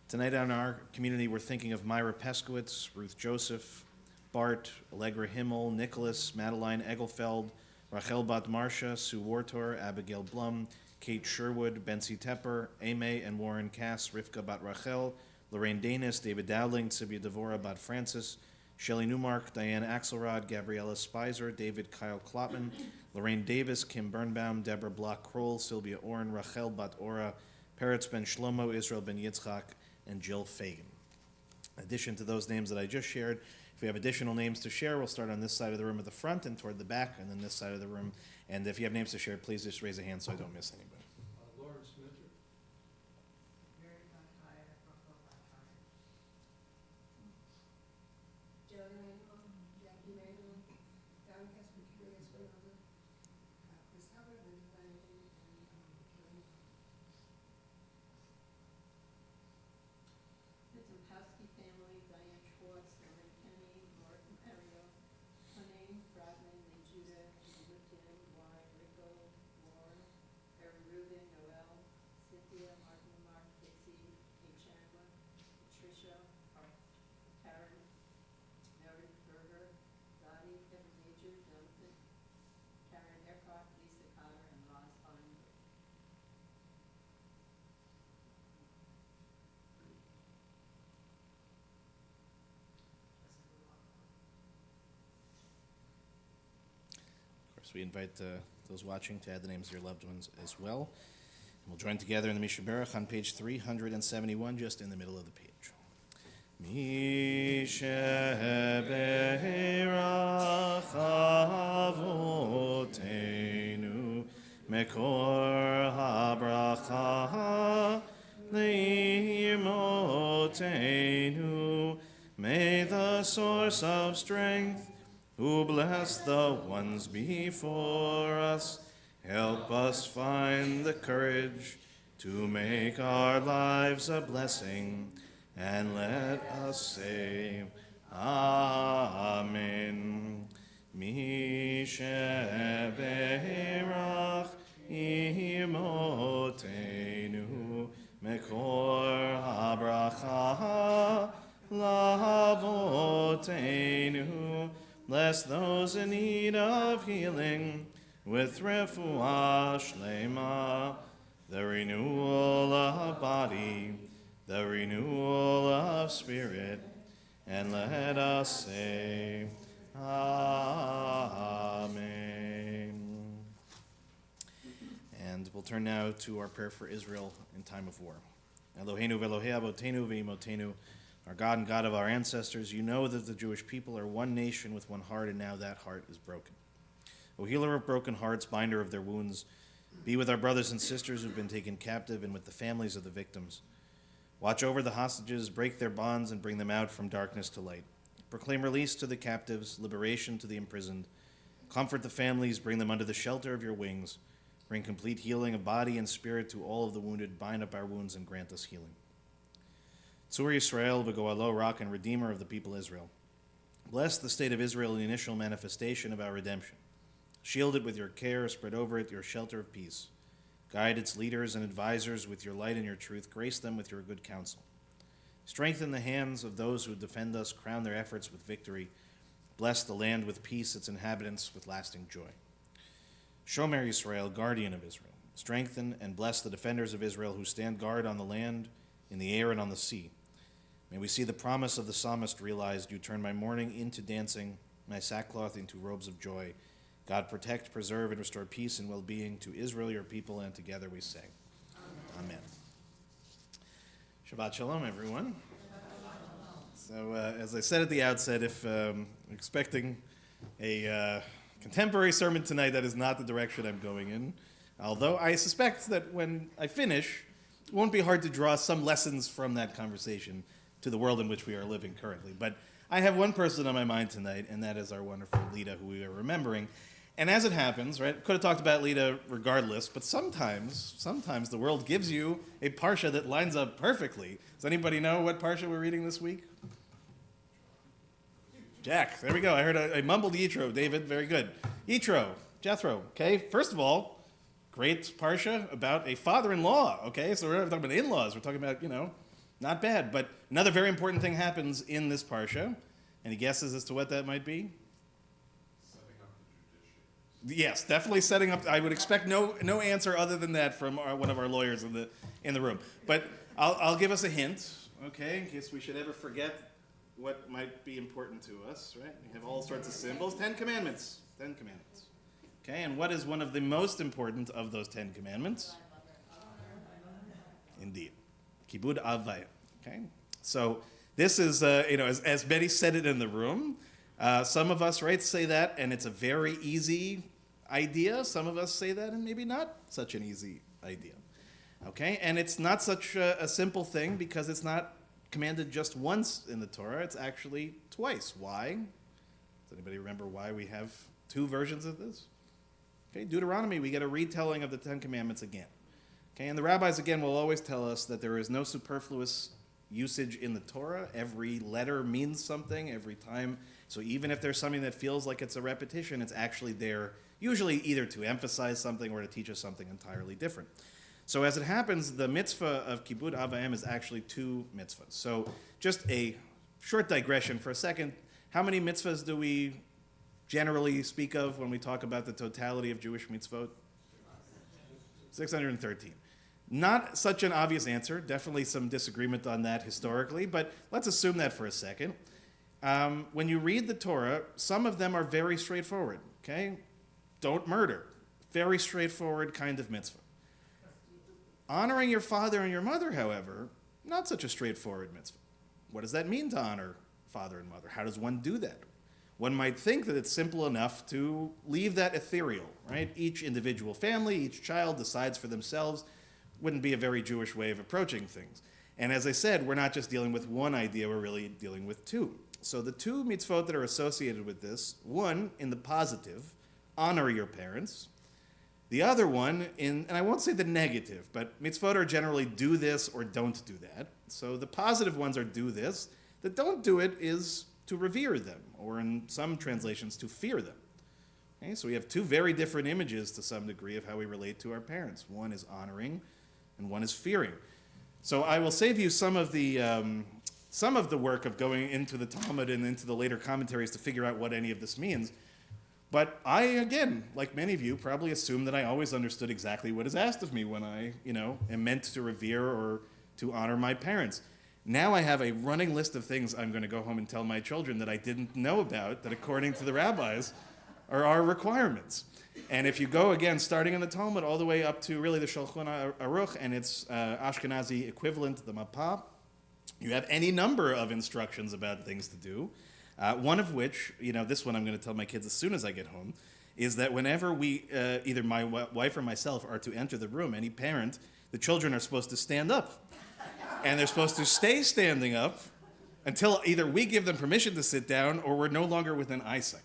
Tonight in our community, we're thinking of Myra Peskowitz, Ruth Joseph, Bart, Allegra Himmel, Nicholas, Madeline Egelfeld, Rachel Bat Marsha, Sue Wartor, Abigail Blum, Kate Sherwood, Bensi Tepper, Ame and Warren Cass, Rivka Bat Rachel, Lorraine Danis, David Dowling, Sibia Devora Bat Francis, Shelley Newmark, Diane Axelrod, Gabriella Spicer, David Kyle Klotman, Lorraine Davis, Kim Birnbaum, Deborah Block-Kroll, Sylvia Orrin, Rachel Bat Ora, Peretz Ben Shlomo, Israel Ben Yitzchak, and Jill Fagan. In addition to those names that I just shared, if we have additional names to share, we'll start on this side of the room at the front and toward the back, and then this side of the room. And if you have names to share, please just raise a hand so I don't miss anybody. Lauren Smither. Jackie Mabel, Don Casper, Curious Grandmother, Chris Hubbard, and Diane, and Kelly. The Topowski family, Diane Schwartz, Norman Kenny, Martin Mario, Hunain, Bradman, Lee Judah, Linden, Warren, Rico, Warren, Harry Rubin, Noel, Cynthia, Martin, Casey, Kate Chandler, Patricia, Karen, So we invite those watching to add the names of your loved ones as well. And we'll join together in the Mishaberach on page 371, just in the middle of the page. Mishaberach Avotenu Mekor HaBracha Le'imotenu. May the source of strength, who bless the ones before us, help us find the courage to make our lives a blessing, and let us say, Amen. Mishaberach imotenu mekor habracha lavotenu. Bless those in need of healing with refuah shlema, the renewal of body, the renewal of spirit, and let us say, Amen. And we'll turn now to our prayer for Israel in time of war. Eloheinu v'Elohei avotenu v'imotenu, our God and God of our ancestors, you know that the Jewish people are one nation with one heart, and now that heart is broken. O healer of broken hearts, binder of their wounds, be with our brothers and sisters who've been taken captive and with the families of the victims. Watch over the hostages, break their bonds, and bring them out from darkness to light. Proclaim release to the captives, liberation to the imprisoned. Comfort the families, bring them under the shelter of your wings. Bring complete healing of body and spirit to all of the wounded. Bind up our wounds and grant us healing. Tzur Yisrael v'goalo, rock and redeemer of the people Israel. Bless the state of Israel in the initial manifestation of our redemption. Shield it with your care, spread over it your shelter of peace. Guide its leaders and advisors with your light and your truth. Grace them with your good counsel. Strengthen the hands of those who defend us. Crown their efforts with victory. Bless the land with peace, its inhabitants with lasting joy. Shomer Yisrael, guardian of Israel. Strengthen and bless the defenders of Israel who stand guard on the land, in the air, and on the sea. May we see the promise of the psalmist realized. You turn my mourning into dancing, my sackcloth into robes of joy. God protect, preserve, and restore peace and well-being to Israel, your people, and together we say, Amen. Shabbat Shalom, everyone. So, as I said at the outset, if expecting a contemporary sermon tonight, that is not the direction I'm going in. Although I suspect that when I finish, it won't be hard to draw some lessons from that conversation to the world in which we are living currently. But I have one person on my mind tonight, and that is our wonderful Lita, who we are remembering. And as it happens, right, could have talked about Lita regardless, but sometimes the world gives you a parsha that lines up perfectly. Does anybody know what parsha we're reading this week? Jack, there we go. I heard a mumbled Yitro. David, very good. Yitro, Jethro, okay? First of all, great parsha about a father-in-law, okay? So we're not talking about in-laws. We're talking about, not bad. But another very important thing happens in this parsha. Any guesses as to what that might be? Setting up the judiciary. Yes, definitely setting up. I would expect no answer other than that from one of our lawyers in the room. But I'll give us a hint, okay, in case we should ever forget what might be important to us, right? We have all sorts of symbols. 10 Commandments. 10 Commandments. Okay, and what is one of the most important of those 10 Commandments? Indeed. Kibud Avaya. Okay? So this is, as Betty said it in the room, some of us, right, say that, and it's a very easy idea. Some of us say that, and maybe not such an easy idea. Okay? And it's not such a simple thing because it's not commanded just once in the Torah. It's actually twice. Why? Does anybody remember why we have two versions of this? Okay, Deuteronomy, we get a retelling of the 10 Commandments again. Okay, and the rabbis, again, will always tell us that there is no superfluous usage in the Torah. Every letter means something every time. So even if there's something that feels like it's a repetition, it's actually there, usually either to emphasize something or to teach us something entirely different. So as it happens, the mitzvah of Kibud Avayim is actually two mitzvahs. So just a short digression for a second. How many mitzvahs do we generally speak of when we talk about the totality of Jewish mitzvot? 613. Not such an obvious answer. Definitely some disagreement on that historically, but let's assume that for a second. When you read the Torah, some of them are very straightforward, okay? don't murder. Very straightforward kind of mitzvah. Honoring your father and your mother, however, not such a straightforward mitzvah. What does that mean to honor father and mother? How does one do that? One might think that it's simple enough to leave that ethereal, right? Each individual family, each child decides for themselves. Wouldn't be a very Jewish way of approaching things. And as I said, we're not just dealing with one idea, we're really dealing with two. So the two mitzvot that are associated with this, one in the positive, honor your parents. The other one in, and I won't say the negative, but mitzvot are generally do this or don't do that. So the positive ones are do this. The don't do it is to revere them, or in some translations, to fear them. Okay, so we have two very different images to some degree of how we relate to our parents. One is honoring, and one is fearing. So I will save you some of the work of going into the Talmud and into the later commentaries to figure out what any of this means. But I, again, like many of you, probably assume that I always understood exactly what is asked of me when I, am meant to revere or to honor my parents. Now I have a running list of things I'm going to go home and tell my children that I didn't know about, that according to the rabbis are our requirements. And if you go, again, starting in the Talmud all the way up to really the Shulchan Aruch and its Ashkenazi equivalent, the Mapah, you have any number of instructions about things to do. One of which, this one I'm going to tell my kids as soon as I get home, is that whenever we, either my wife or myself, are to enter the room, any parent, the children are supposed to stand up. And they're supposed to stay standing up until either we give them permission to sit down or we're no longer within eyesight.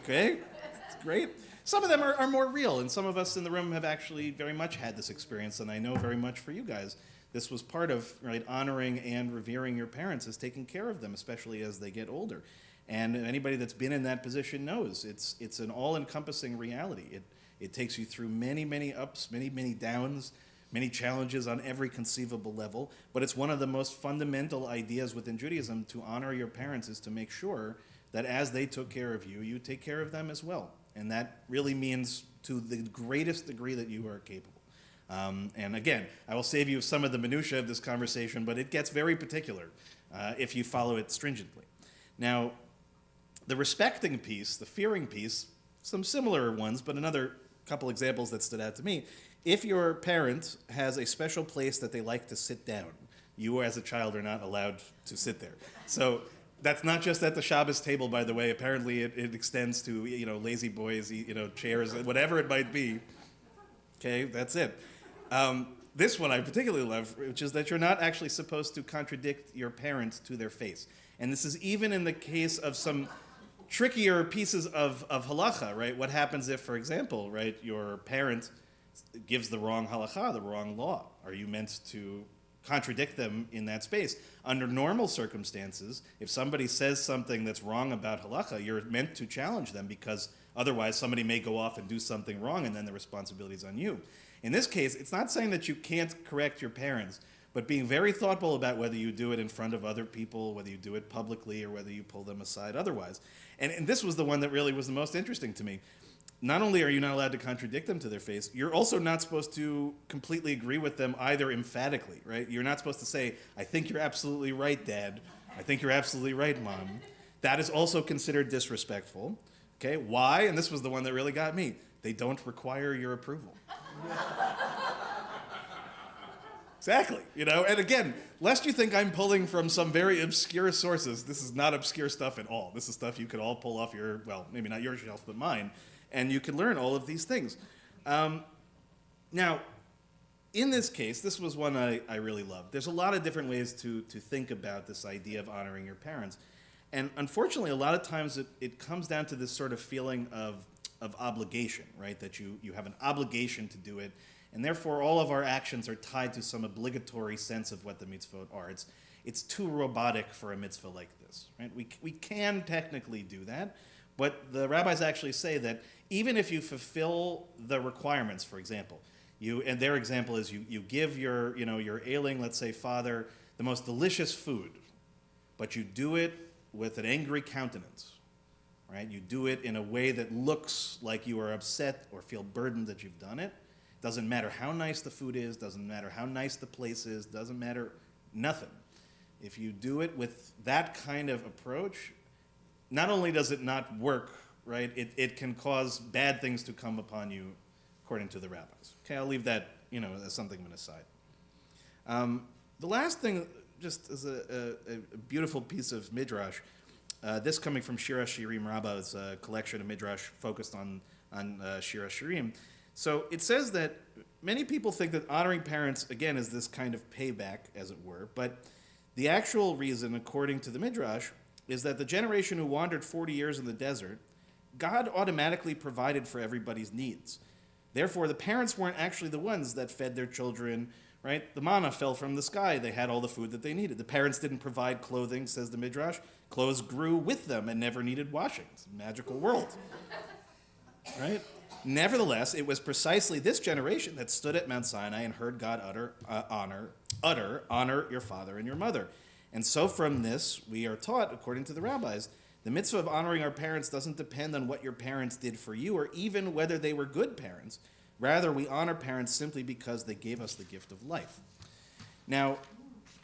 Okay? It's great. Some of them are more real, and some of us in the room have actually very much had this experience, and I know very much for you guys. This was part of honoring and revering your parents, is taking care of them, especially as they get older. And anybody that's been in that position knows it's an all-encompassing reality. It takes you through many, many ups, many, many downs, many challenges on every conceivable level. But it's one of the most fundamental ideas within Judaism. To honor your parents is to make sure that as they took care of you, you take care of them as well. And that really means to the greatest degree that you are capable. And again, I will save you some of the minutiae of this conversation, but it gets very particular if you follow it stringently. Now, the respecting piece, the fearing piece, some similar ones, but another couple examples that stood out to me. If your parent has a special place that they like to sit down, you as a child are not allowed to sit there. So that's not just at the Shabbos table, by the way. Apparently it extends to, lazy boys, chairs, whatever it might be. Okay, that's it. This one I particularly love, which is that you're not actually supposed to contradict your parents to their face. And this is even in the case of some trickier pieces of halacha, right? What happens if, for example, right, your parent gives the wrong halacha, the wrong law? Are you meant to contradict them in that space? Under normal circumstances, if somebody says something that's wrong about halacha, you're meant to challenge them, because otherwise somebody may go off and do something wrong and then the responsibility is on you. In this case, it's not saying that you can't correct your parents, but being very thoughtful about whether you do it in front of other people, whether you do it publicly, or whether you pull them aside otherwise. And this was the one that really was the most interesting to me. Not only are you not allowed to contradict them to their face, you're also not supposed to completely agree with them either emphatically, right? You're not supposed to say, I think you're absolutely right, Dad. I think you're absolutely right, Mom. That is also considered disrespectful. Okay, why? And this was the one that really got me. They don't require your approval. Exactly, and again, lest you think I'm pulling from some very obscure sources, this is not obscure stuff at all. This is stuff you could all pull off your, well, maybe not your shelf, but mine, and you can learn all of these things. Now, in this case, this was one I really loved. There's a lot of different ways to think about this idea of honoring your parents. And unfortunately, a lot of times it comes down to this sort of feeling of obligation, right? That you have an obligation to do it, and therefore all of our actions are tied to some obligatory sense of what the mitzvot are. It's too robotic for a mitzvah like this, right? We can technically do that, but the rabbis actually say that even if you fulfill the requirements, for example, and their example is you give your ailing, let's say, father, the most delicious food, but you do it with an angry countenance, right? You do it in a way that looks like you are upset or feel burdened that you've done it. Doesn't matter how nice the food is, doesn't matter how nice the place is, doesn't matter, nothing. If you do it with that kind of approach, not only does it not work right, it can cause bad things to come upon you, according to the rabbis. Okay, I'll leave that, as something of an aside. The last thing, just as a beautiful piece of midrash, this coming from Shir HaShirim Rabbah, is a collection of midrash focused on Shir HaShirim. So it says that many people think that honoring parents, again, is this kind of payback, as it were, but the actual reason, according to the midrash, is that the generation who wandered 40 years in the desert, God automatically provided for everybody's needs. Therefore, the parents weren't actually the ones that fed their children, right? The manna fell from the sky. They had all the food that they needed. The parents didn't provide clothing, says the midrash. Clothes grew with them and never needed washing. It's a magical world, right? Nevertheless, it was precisely this generation that stood at Mount Sinai and heard God honor your father and your mother. And so from this, we are taught, according to the rabbis, the mitzvah of honoring our parents doesn't depend on what your parents did for you or even whether they were good parents. Rather, we honor parents simply because they gave us the gift of life. Now,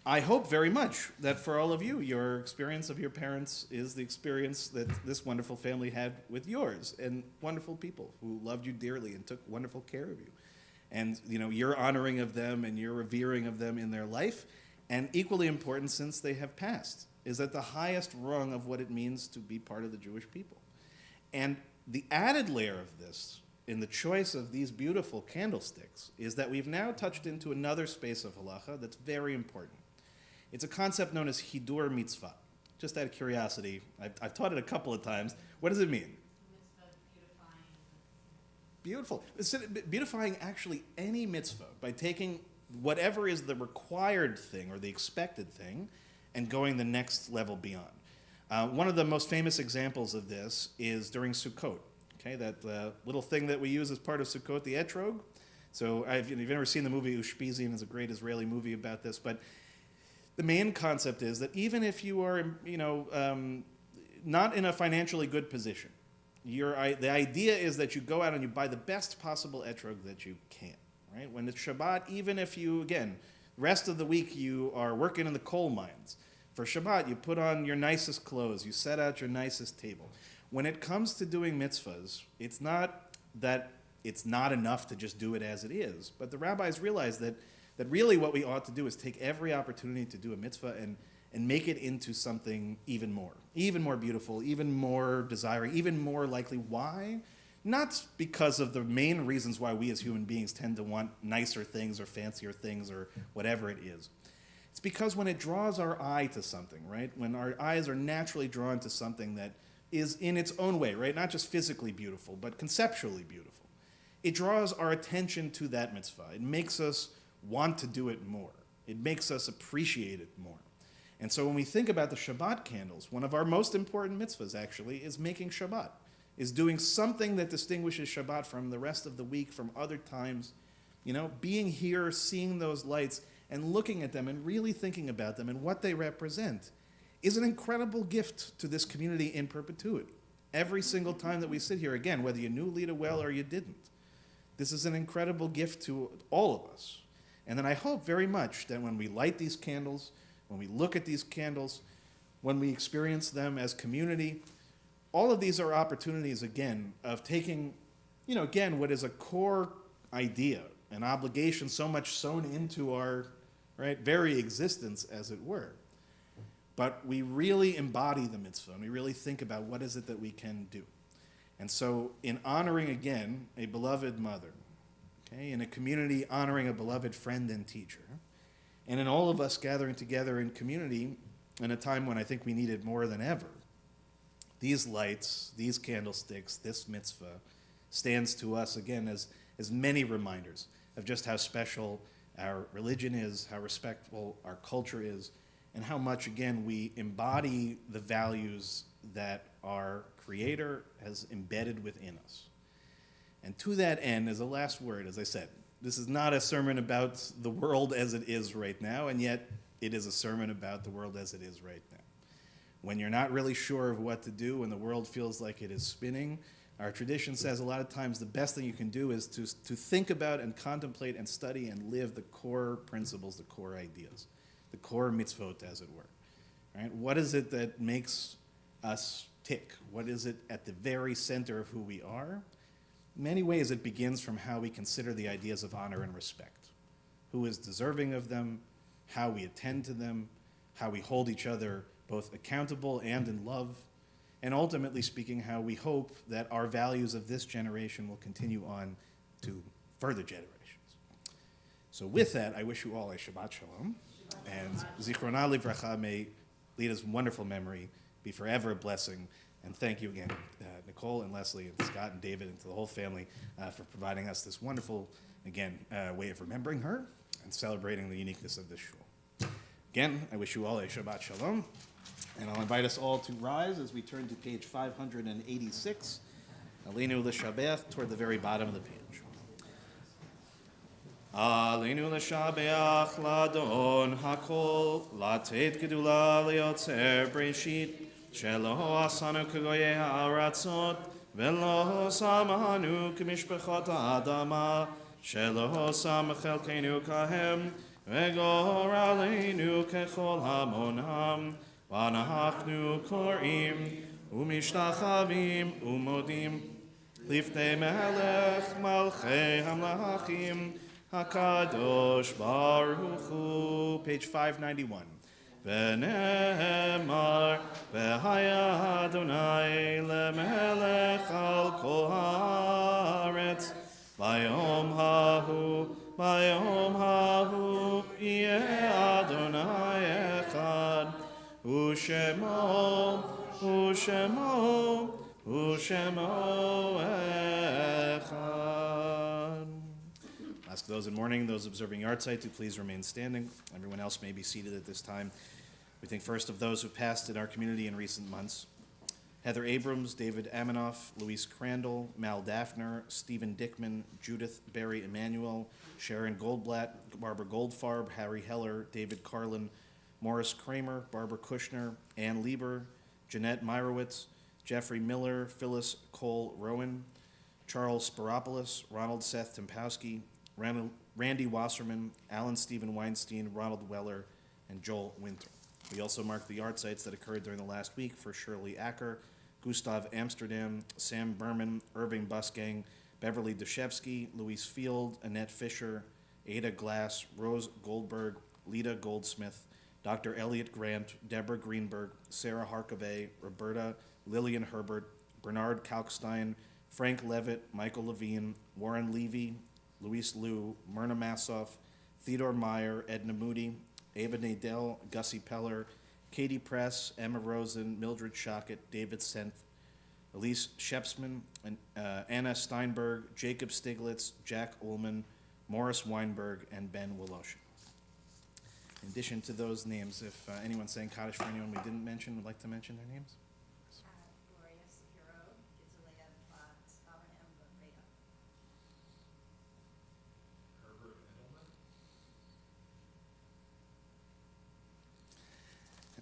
I hope very much that for all of you, your experience of your parents is the experience that this wonderful family had with yours, and wonderful people who loved you dearly and took wonderful care of you. And, your honoring of them and your revering of them in their life, and equally important since they have passed, is at the highest rung of what it means to be part of the Jewish people. And the added layer of this, in the choice of these beautiful candlesticks, is that we've now touched into another space of halacha that's very important. It's a concept known as hidur mitzvah. Just out of curiosity, I've taught it a couple of times. What does it mean? Beautiful. It's beautifying actually any mitzvah by taking whatever is the required thing or the expected thing and going the next level beyond. One of the most famous examples of this is during Sukkot. Okay, that little thing that we use as part of Sukkot, the etrog. So if you've never seen the movie Ushpizin, it's a great Israeli movie about this, but the main concept is that even if you are, not in a financially good position, the idea is that you go out and you buy the best possible etrog that you can, right? When it's Shabbat, even if you, again, rest of the week you are working in the coal mines, for Shabbat you put on your nicest clothes, you set out your nicest table. When it comes to doing mitzvahs, it's not that it's not enough to just do it as it is, but the rabbis realize that really what we ought to do is take every opportunity to do a mitzvah and make it into something even more beautiful, even more desiring, even more likely. Why? Not because of the main reasons why we as human beings tend to want nicer things or fancier things or whatever it is. It's because when it draws our eye to something, right? When our eyes are naturally drawn to something that is in its own way, right? Not just physically beautiful, but conceptually beautiful. It draws our attention to that mitzvah. It makes us want to do it more. It makes us appreciate it more. And so when we think about the Shabbat candles, one of our most important mitzvahs actually is making Shabbat, is doing something that distinguishes Shabbat from the rest of the week, from other times. Being here, seeing those lights, and looking at them and really thinking about them and what they represent is an incredible gift to this community in perpetuity. Every single time that we sit here, again, whether you knew Lita well or you didn't, this is an incredible gift to all of us. And then I hope very much that when we light these candles, when we look at these candles, when we experience them as community, all of these are opportunities, again, of taking, again, what is a core idea, an obligation so much sewn into our very existence, as it were. But we really embody the mitzvah, and we really think about what is it that we can do. And so in honoring, again, a beloved mother, okay, in a community honoring a beloved friend and teacher, and in all of us gathering together in community in a time when I think we need it more than ever, these lights, these candlesticks, this mitzvah stands to us, again, as many reminders of just how special our religion is, how respectful our culture is, and how much, again, we embody the values that our Creator has embedded within us. And to that end, as a last word, as I said, this is not a sermon about the world as it is right now, and yet it is a sermon about the world as it is right now. When you're not really sure of what to do, when the world feels like it is spinning, our tradition says a lot of times the best thing you can do is to think about and contemplate and study and live the core principles, the core ideas, the core mitzvot, as it were. Right? What is it that makes us tick? What is it at the very center of who we are? In many ways, it begins from how we consider the ideas of honor and respect. Who is deserving of them, how we attend to them, how we hold each other both accountable and in love, and ultimately speaking, how we hope that our values of this generation will continue on to further generations. So with that, I wish you all a Shabbat Shalom, and Zichrona Livracha, may Lida's wonderful memory be forever a blessing. And thank you again, Nicole and Leslie and Scott and David and to the whole family for providing us this wonderful, again, way of remembering her and celebrating the uniqueness of this shul. Again, I wish you all a Shabbat Shalom, and I'll invite us all to rise as we turn to page 586, Aleinu L'Shabeach, toward the very bottom of the page. Aleinu L'Shabeach Ladon HaKol, Latet Gedula Liotzer Breshit, Shelo Asanu Kagoye Ha'aratzot, Velo Samahanu K'mishpachot Ha'adama, Shelo Samachelkeinu Kahem, Vegor Aleinu Kechol Hamonam, Vanahachnu Korim, Umishtachavim, Umodim, Liftei Melech Malchei Hamlachim, HaKadosh Baruch Hu, page 591. V'ne'emar v'haya Adonai lemelech al kol haaretz v'yom hahu yeh Adonai echad u'shemo echad. Ask those in mourning, those observing yahrzeit, to please remain standing. Everyone else may be seated at this time. We think first of those who passed in our community in recent months. Heather Abrams, David Amanoff, Louise Crandall, Mal Daffner, Stephen Dickman, Judith Berry Emanuel, Sharon Goldblatt, Barbara Goldfarb, Harry Heller, David Carlin, Morris Kramer, Barbara Kushner, Ann Lieber, Jeanette Meyerowitz, Jeffrey Miller, Phyllis Cole Rowan, Charles Spiropoulos, Ronald Seth Tempowski, Randy Wasserman, Alan Stephen Weinstein, Ronald Weller, and Joel Winter. We also mark the yahrzeits that occurred during the last week for Shirley Acker, Gustav Amsterdam, Sam Berman, Irving Busgang, Beverly Deshevsky, Louise Field, Annette Fisher, Ada Glass, Rose Goldberg, Lita Goldsmith, Dr. Elliot Grant, Deborah Greenberg, Sarah Harkavay, Roberta Lillian Herbert, Bernard Kalkstein, Frank Levitt, Michael Levine, Warren Levy, Luis Liu, Myrna Massoff, Theodore Meyer, Edna Moody, Ava Nadell, Gussie Peller, Katie Press, Emma Rosen, Mildred Shockett, David Senth, Elise Shepsman, Anna Steinberg, Jacob Stiglitz, Jack Ullman, Morris Weinberg, and Ben Woloshin. In addition to those names, if anyone's saying Kaddish for anyone we didn't mention, would like to mention their names? Gloria Sakiro, Gizalea Fox, Abraham Barea. Herbert Edelman.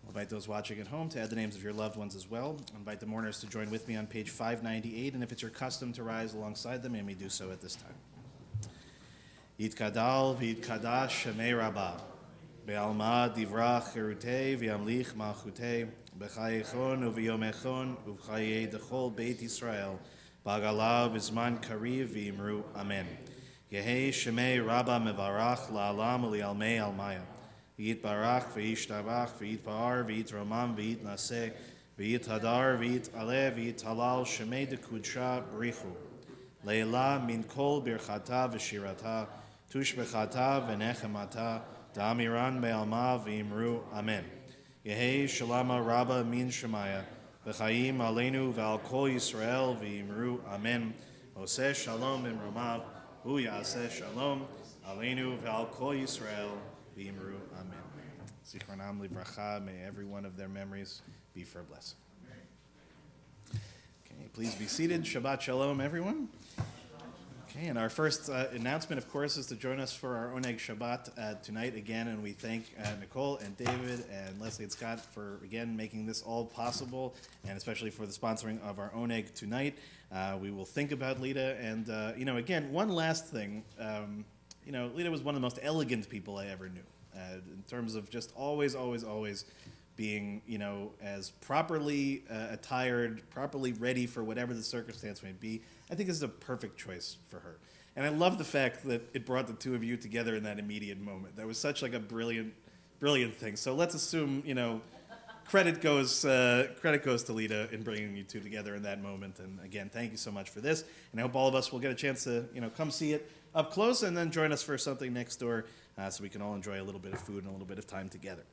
I'll invite those watching at home to add the names of your loved ones as well. I'll invite the mourners to join with me on page 598, and if it's your custom to rise alongside them, may we do so at this time. Yitkadal v'yitkadash shemei rabbah, be'alma divrach cherutei v'yamlich malchutei, b'chayechon u'v'yomechon u'v'chayei dechol Beit Yisrael, b'agala v'zman kariv v'imru amen. Yehei shemei rabbah mevarach la'alam u'li'almei almaya. V'yitbarach v'yishtabach v'yitpa'ar v'yitromam v'yitnaseh v'yithadar v'yitaleh v'yitalal shemei dekudsha b'richu. Leila min kol birchata v'shirata tushbechata v'nechemata da'amiran be'alma v'imru amen. Yehei shalama rabba min shemaya v'chayim aleinu v'al kol Yisrael v'imru amen. Oseh shalom in Ramav hu ya'aseh shalom aleinu v'al kol Yisrael v'imru amen. Zichronam livracha, may every one of their memories be for a blessing. Okay, please be seated. Shabbat shalom, everyone. Okay, and our first announcement, of course, is to join us for our Oneg Shabbat tonight again, and we thank Nicole and David and Leslie and Scott for, again, making this all possible, and especially for the sponsoring of our Oneg tonight. We will think about Lita, and, again, one last thing. Lita was one of the most elegant people I ever knew, in terms of just always being, as properly attired, properly ready for whatever the circumstance may be, I think is the perfect choice for her. And I love the fact that it brought the two of you together in that immediate moment. That was such like a brilliant thing. So let's assume, credit goes to Lita in bringing you two together in that moment. And again, thank you so much for this. And I hope all of us will get a chance to, come see it up close and then join us for something next door so we can all enjoy a little bit of food and a little bit of time together.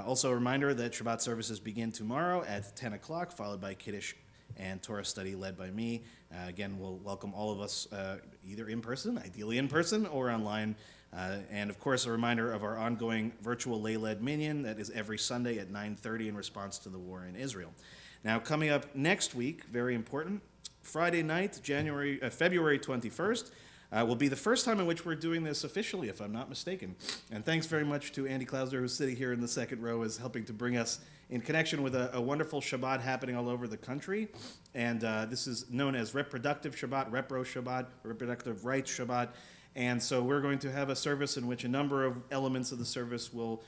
Also a reminder that Shabbat services begin tomorrow at 10 o'clock, followed by Kiddush and Torah study led by me. Again, we'll welcome all of us either in person, ideally in person, or online. And of course, a reminder of our ongoing virtual lay-led minyan that is every Sunday at 9:30 in response to the war in Israel. Now, coming up next week, very important, Friday night, February 21st, will be the first time in which we're doing this officially, if I'm not mistaken. And thanks very much to Andy Klausner, who's sitting here in the second row, is helping to bring us in connection with a wonderful Shabbat happening all over the country. And this is known as Reproductive Shabbat, Repro Shabbat, Reproductive Rights Shabbat. And so we're going to have a service in which a number of elements of the service will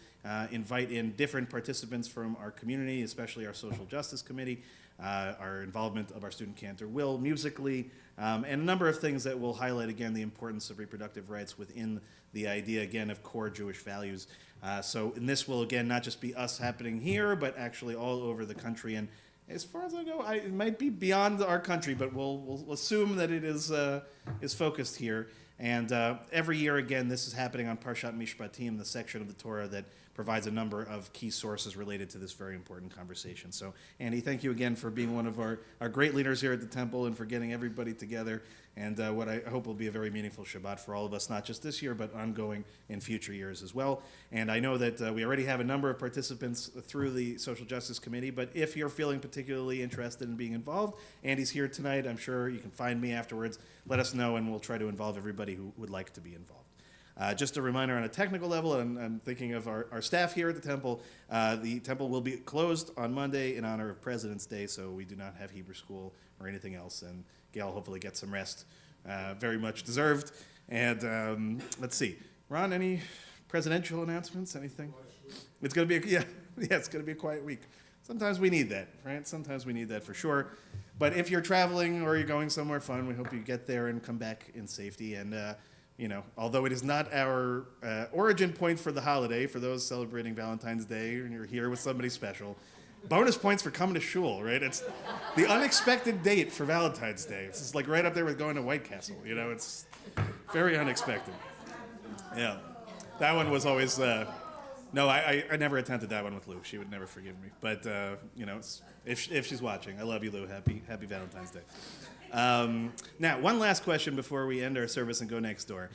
invite in different participants from our community, especially our Social Justice Committee, our involvement of our student cantor Will musically, and a number of things that will highlight, again, the importance of reproductive rights within the idea, again, of core Jewish values. And this will, again, not just be us happening here, but actually all over the country. And as far as I know, it might be beyond our country, but we'll assume that it is focused here. And every year, again, this is happening on Parshat Mishpatim, the section of the Torah that provides a number of key sources related to this very important conversation. So, Andy, thank you again for being one of our great leaders here at the temple and for getting everybody together. And what I hope will be a very meaningful Shabbat for all of us, not just this year, but ongoing in future years as well. And I know that we already have a number of participants through the Social Justice Committee, but if you're feeling particularly interested in being involved, Andy's here tonight. I'm sure you can find me afterwards. Let us know, and we'll try to involve everybody who would like to be involved. Just a reminder on a technical level, and I'm thinking of our staff here at the temple. The temple will be closed on Monday in honor of President's Day, so we do not have Hebrew school or anything else. And Gail hopefully gets some rest, very much deserved. And let's see, Ron, any presidential announcements? Anything? It's going to be it's going to be a quiet week. Sometimes we need that, right? Sometimes we need that for sure. But if you're traveling or you're going somewhere fun, we hope you get there and come back in safety. And although it is not our origin point for the holiday, for those celebrating Valentine's Day and you're here with somebody special, bonus points for coming to shul, right? It's the unexpected date for Valentine's Day. It's just like right up there with going to White Castle. It's very unexpected. Yeah, that one was always. No, I never attempted that one with Lou. She would never forgive me. But if she's watching, I love you, Lou. Happy Valentine's Day. Now, one last question before we end our service and go next door.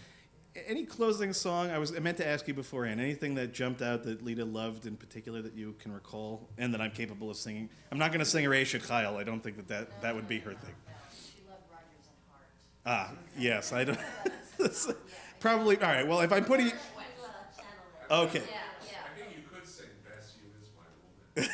Any closing song? I meant to ask you beforehand. Anything that jumped out that Lita loved in particular that you can recall and that I'm capable of singing? I'm not going to sing Reish Chayil. I don't think that would be her thing. She loved Rogers and Hart. Yes. I don't. Probably. All right. Well, if I'm putting. Okay. I think you could sing Best You Is My Woman.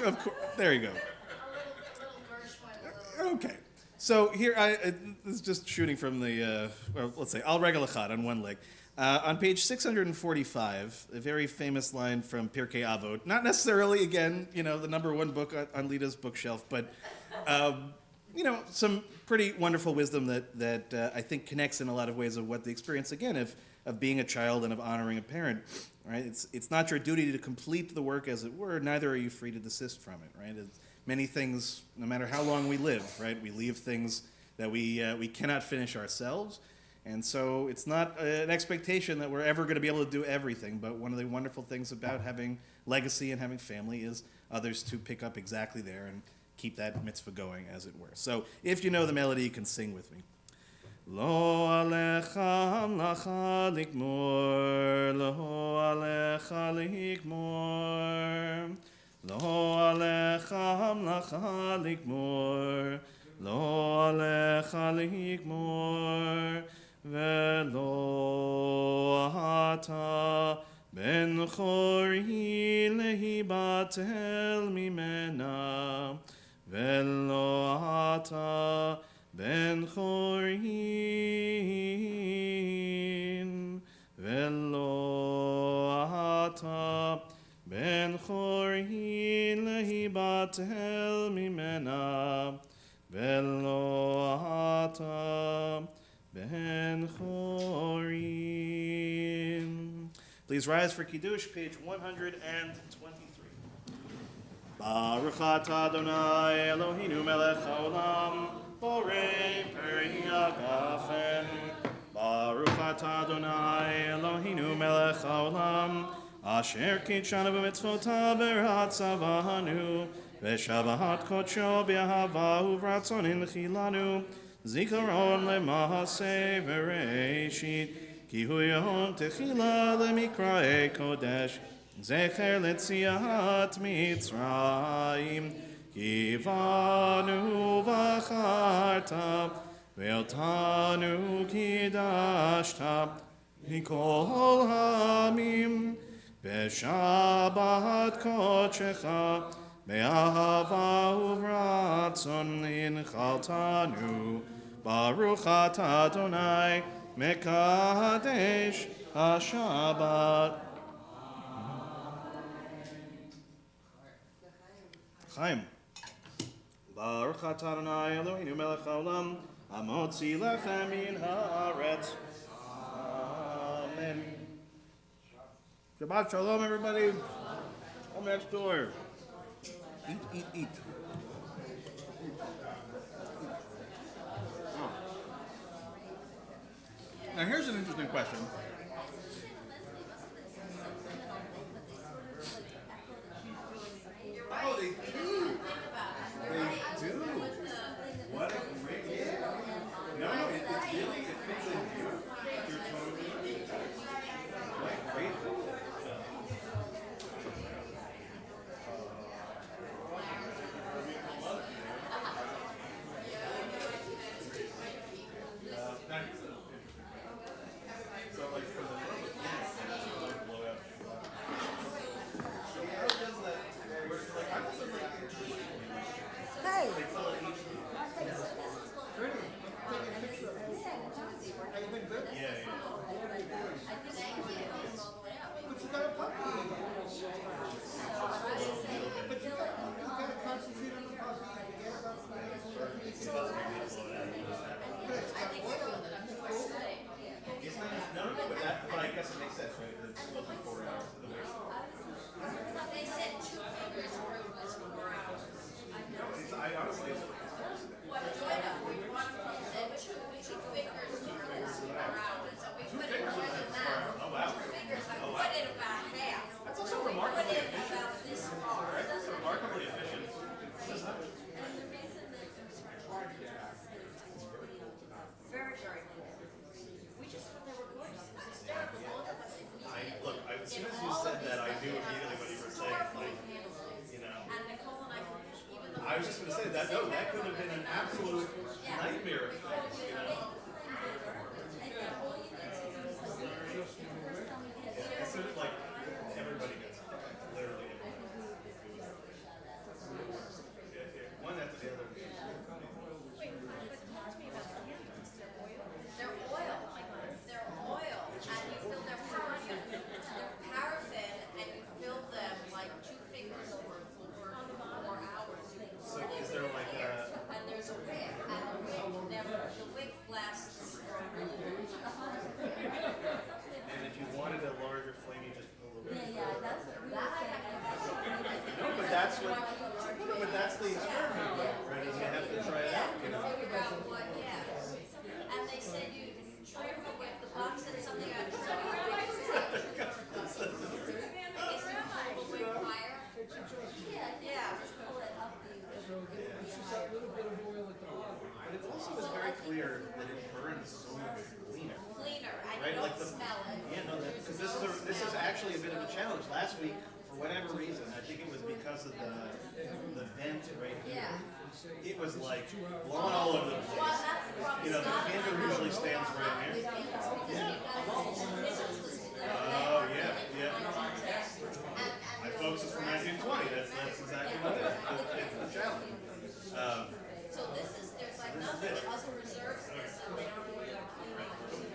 Of course, there you go. Okay. So here, this is just shooting from the, let's say, Al Regel Echad on one leg. On page 645, a very famous line from Pirkei Avot. Not necessarily, again, the number one book on Lita's bookshelf, but, some pretty wonderful wisdom that I think connects in a lot of ways of what the experience, again, of being a child and of honoring a parent, right? It's not your duty to complete the work, as it were, neither are you free to desist from it, right? Many things, no matter how long we live, right? We leave things that we cannot finish ourselves, and so it's not an expectation that we're ever going to be able to do everything, but one of the wonderful things about having legacy and having family is others to pick up exactly there and keep that mitzvah going, as it were. So if you know the melody, you can sing with me. Lo alecha hamlacha likmor, lo alecha likmor, lo alecha hamlacha likmor, lo alecha likmor, velo ata ben chori lehibatel mimena, velo ata ben chorin velo ata ben chorin lehibatel mimena velo ata ben chorin. Please rise for Kiddush, page 123. Baruch atah Adonai Eloheinu melech haolam, borei peri hagafen. Baruch atah Adonai Eloheinu melech haolam, asher kitshanu b'mitzvotav v'ratzavanu, v'shabahat kodsho b'ahava u'v'ratzonin l'chilanu, zikaron lema'aseh v'reishit, ki hu yom techila lemikrae kodesh, zecher letziat Mitzrayim, ki vanu v'acharta, ve'otanu kidashta, mikol hamim, b'shabat kodshecha, be'ahava u'v'ratzon inchaltanu, Baruch atah Adonai, mekadesh haShabbat. Chaim. Baruch atah Adonai Eloheinu melech haolam, hamotzi lechem min haaretz. Amen. Shabbat shalom, everybody. Come next door. Eat, eat, eat. Oh. Now here's an interesting question. Oh, they do. They do. What a great idea. No, it's really, it fits in here. You're totally right. What a great thing. Hey. But you got a puppy. But you got to concentrate on the puppy. But I guess it makes sense, right? It's looking 4 hours of the week. They said 2 fingers room was 4 hours. I honestly, What Joyda, one said 2 fingers room is 4 hours. So we put it more than that. oh wow. 2 fingers, I put it about half. That's also Put remarkably it efficient. about this far. That's remarkably efficient. Very, very cool. We just thought they were gorgeous. It was hysterical. Both of us Look, as soon as you said that, I knew immediately what you were saying. Like, you know, And Nicole and I, even though. I was just going to say that. No, that could have been an absolute nightmare of things. You know. Yeah, as soon as like everybody gets it, literally everybody. Yeah, one after the other. They're oil. They're oil. And you fill their paraffin. They're paraffin and you fill them like 2 fingers worth for 4 hours. So is there like a? And there's a wick. And the wick lasts for a really long time. And if you wanted a larger flame, you just pull a little bit. No, but that's the experiment, right? Is you have to try it out, you know. Figure out what, yeah. And they said you trim the wick, the box said something about trimming the wick. Is it pull the wick higher? Yeah. But it also is very clear that it burns so much cleaner. Cleaner, and Right, you like don't the smell it. yeah, no, because this is actually a bit of a challenge. Last week, for whatever reason, I think it was because of the vent right here. Yeah. It was like blowing all over the Well, place. that's the problem. You know, the candle usually stands right here. Oh yeah. My folks is from 1920. That's exactly what it is. It's the challenge. So this is, there's like nothing Also reserves this, so they don't really have to clean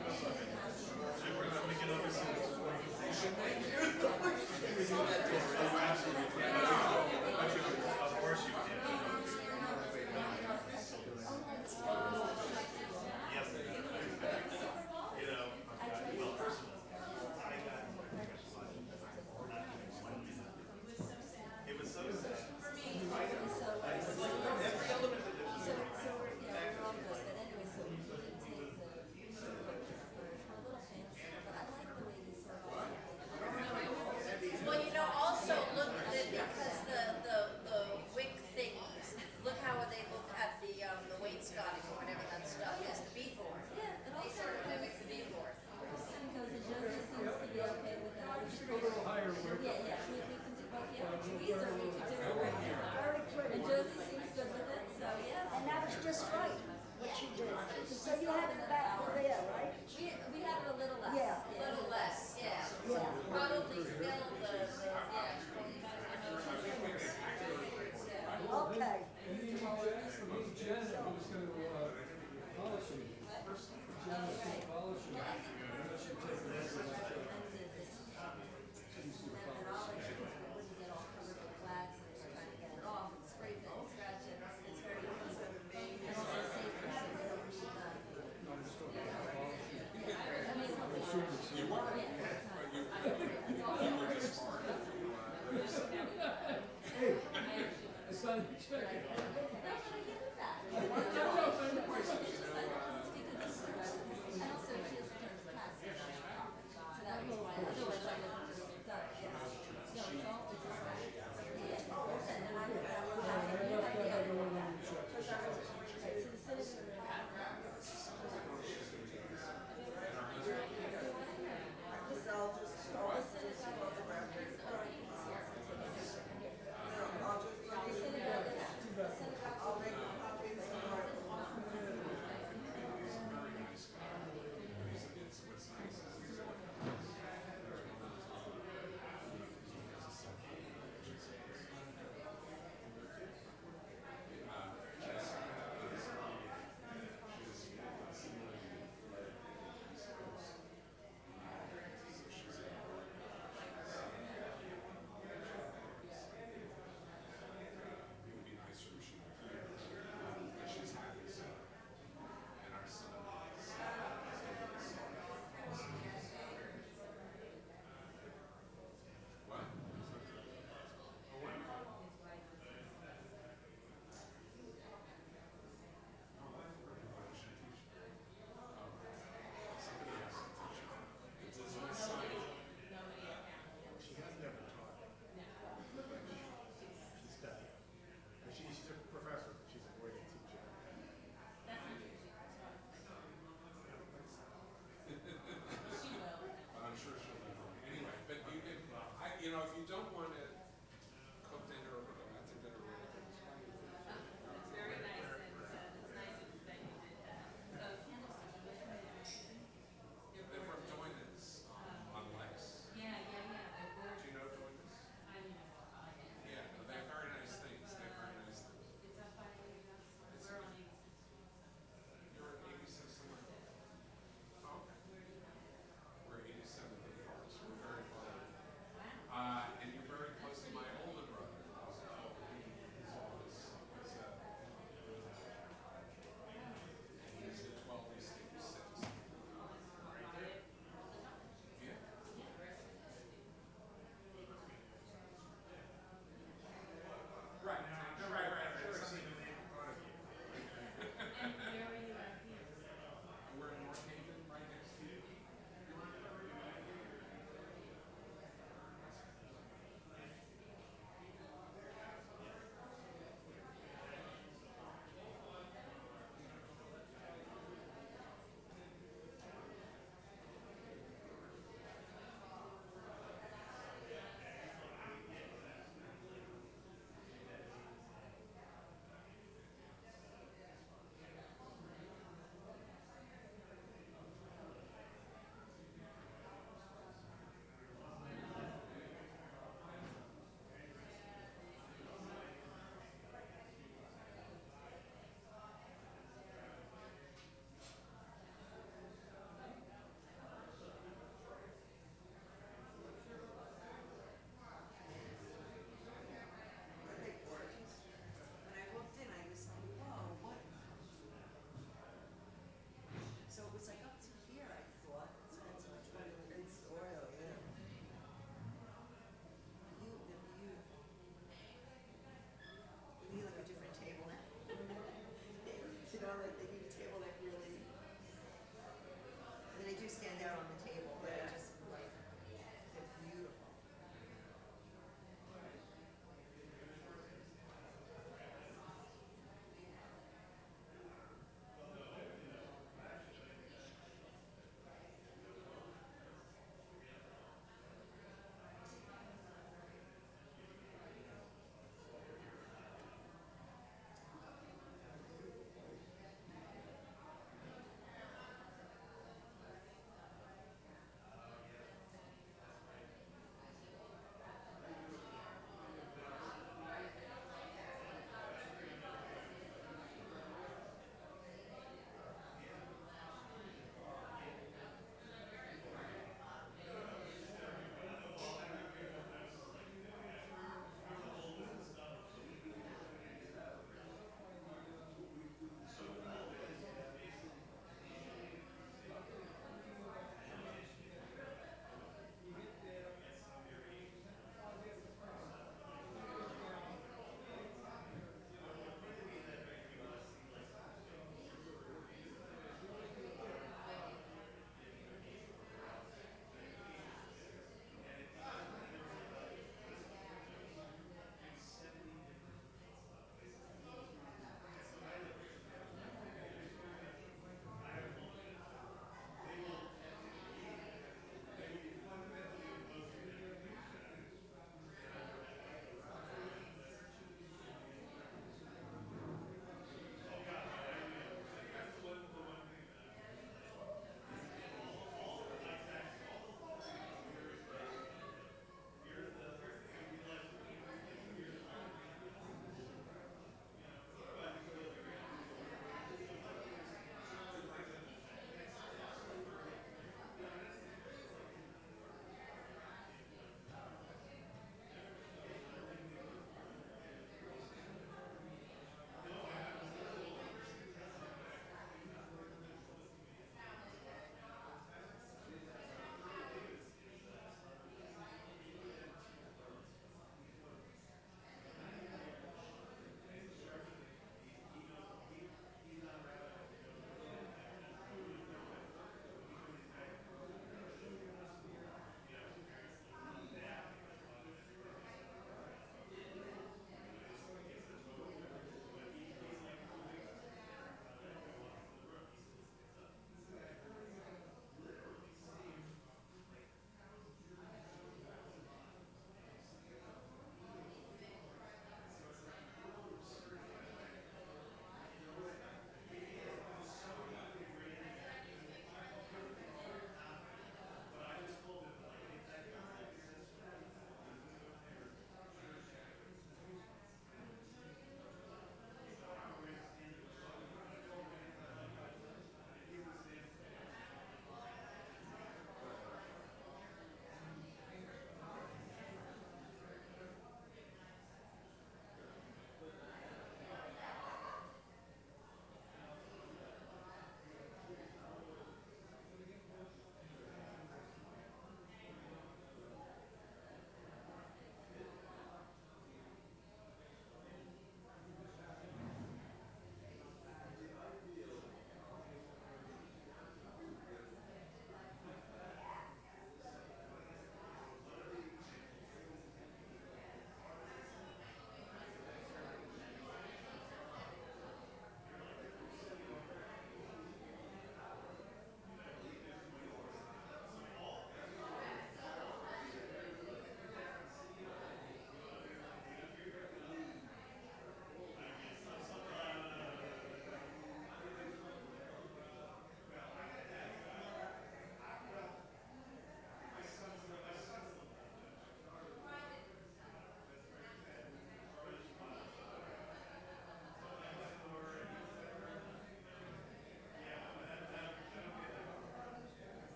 Of course you can. Yes. You know, well, first of all, I got it was so sad. Every element of it was Well, you know, also look at it because the wick thingies, look how they look at the wainscoting or whatever that stuff is, the beadboard. They sort of mimic the beadboard. And that was just right, what you did. So you have it back there, right? We had it a little less. Yeah. A little less, yeah. Probably fill the, yeah. Okay. It's not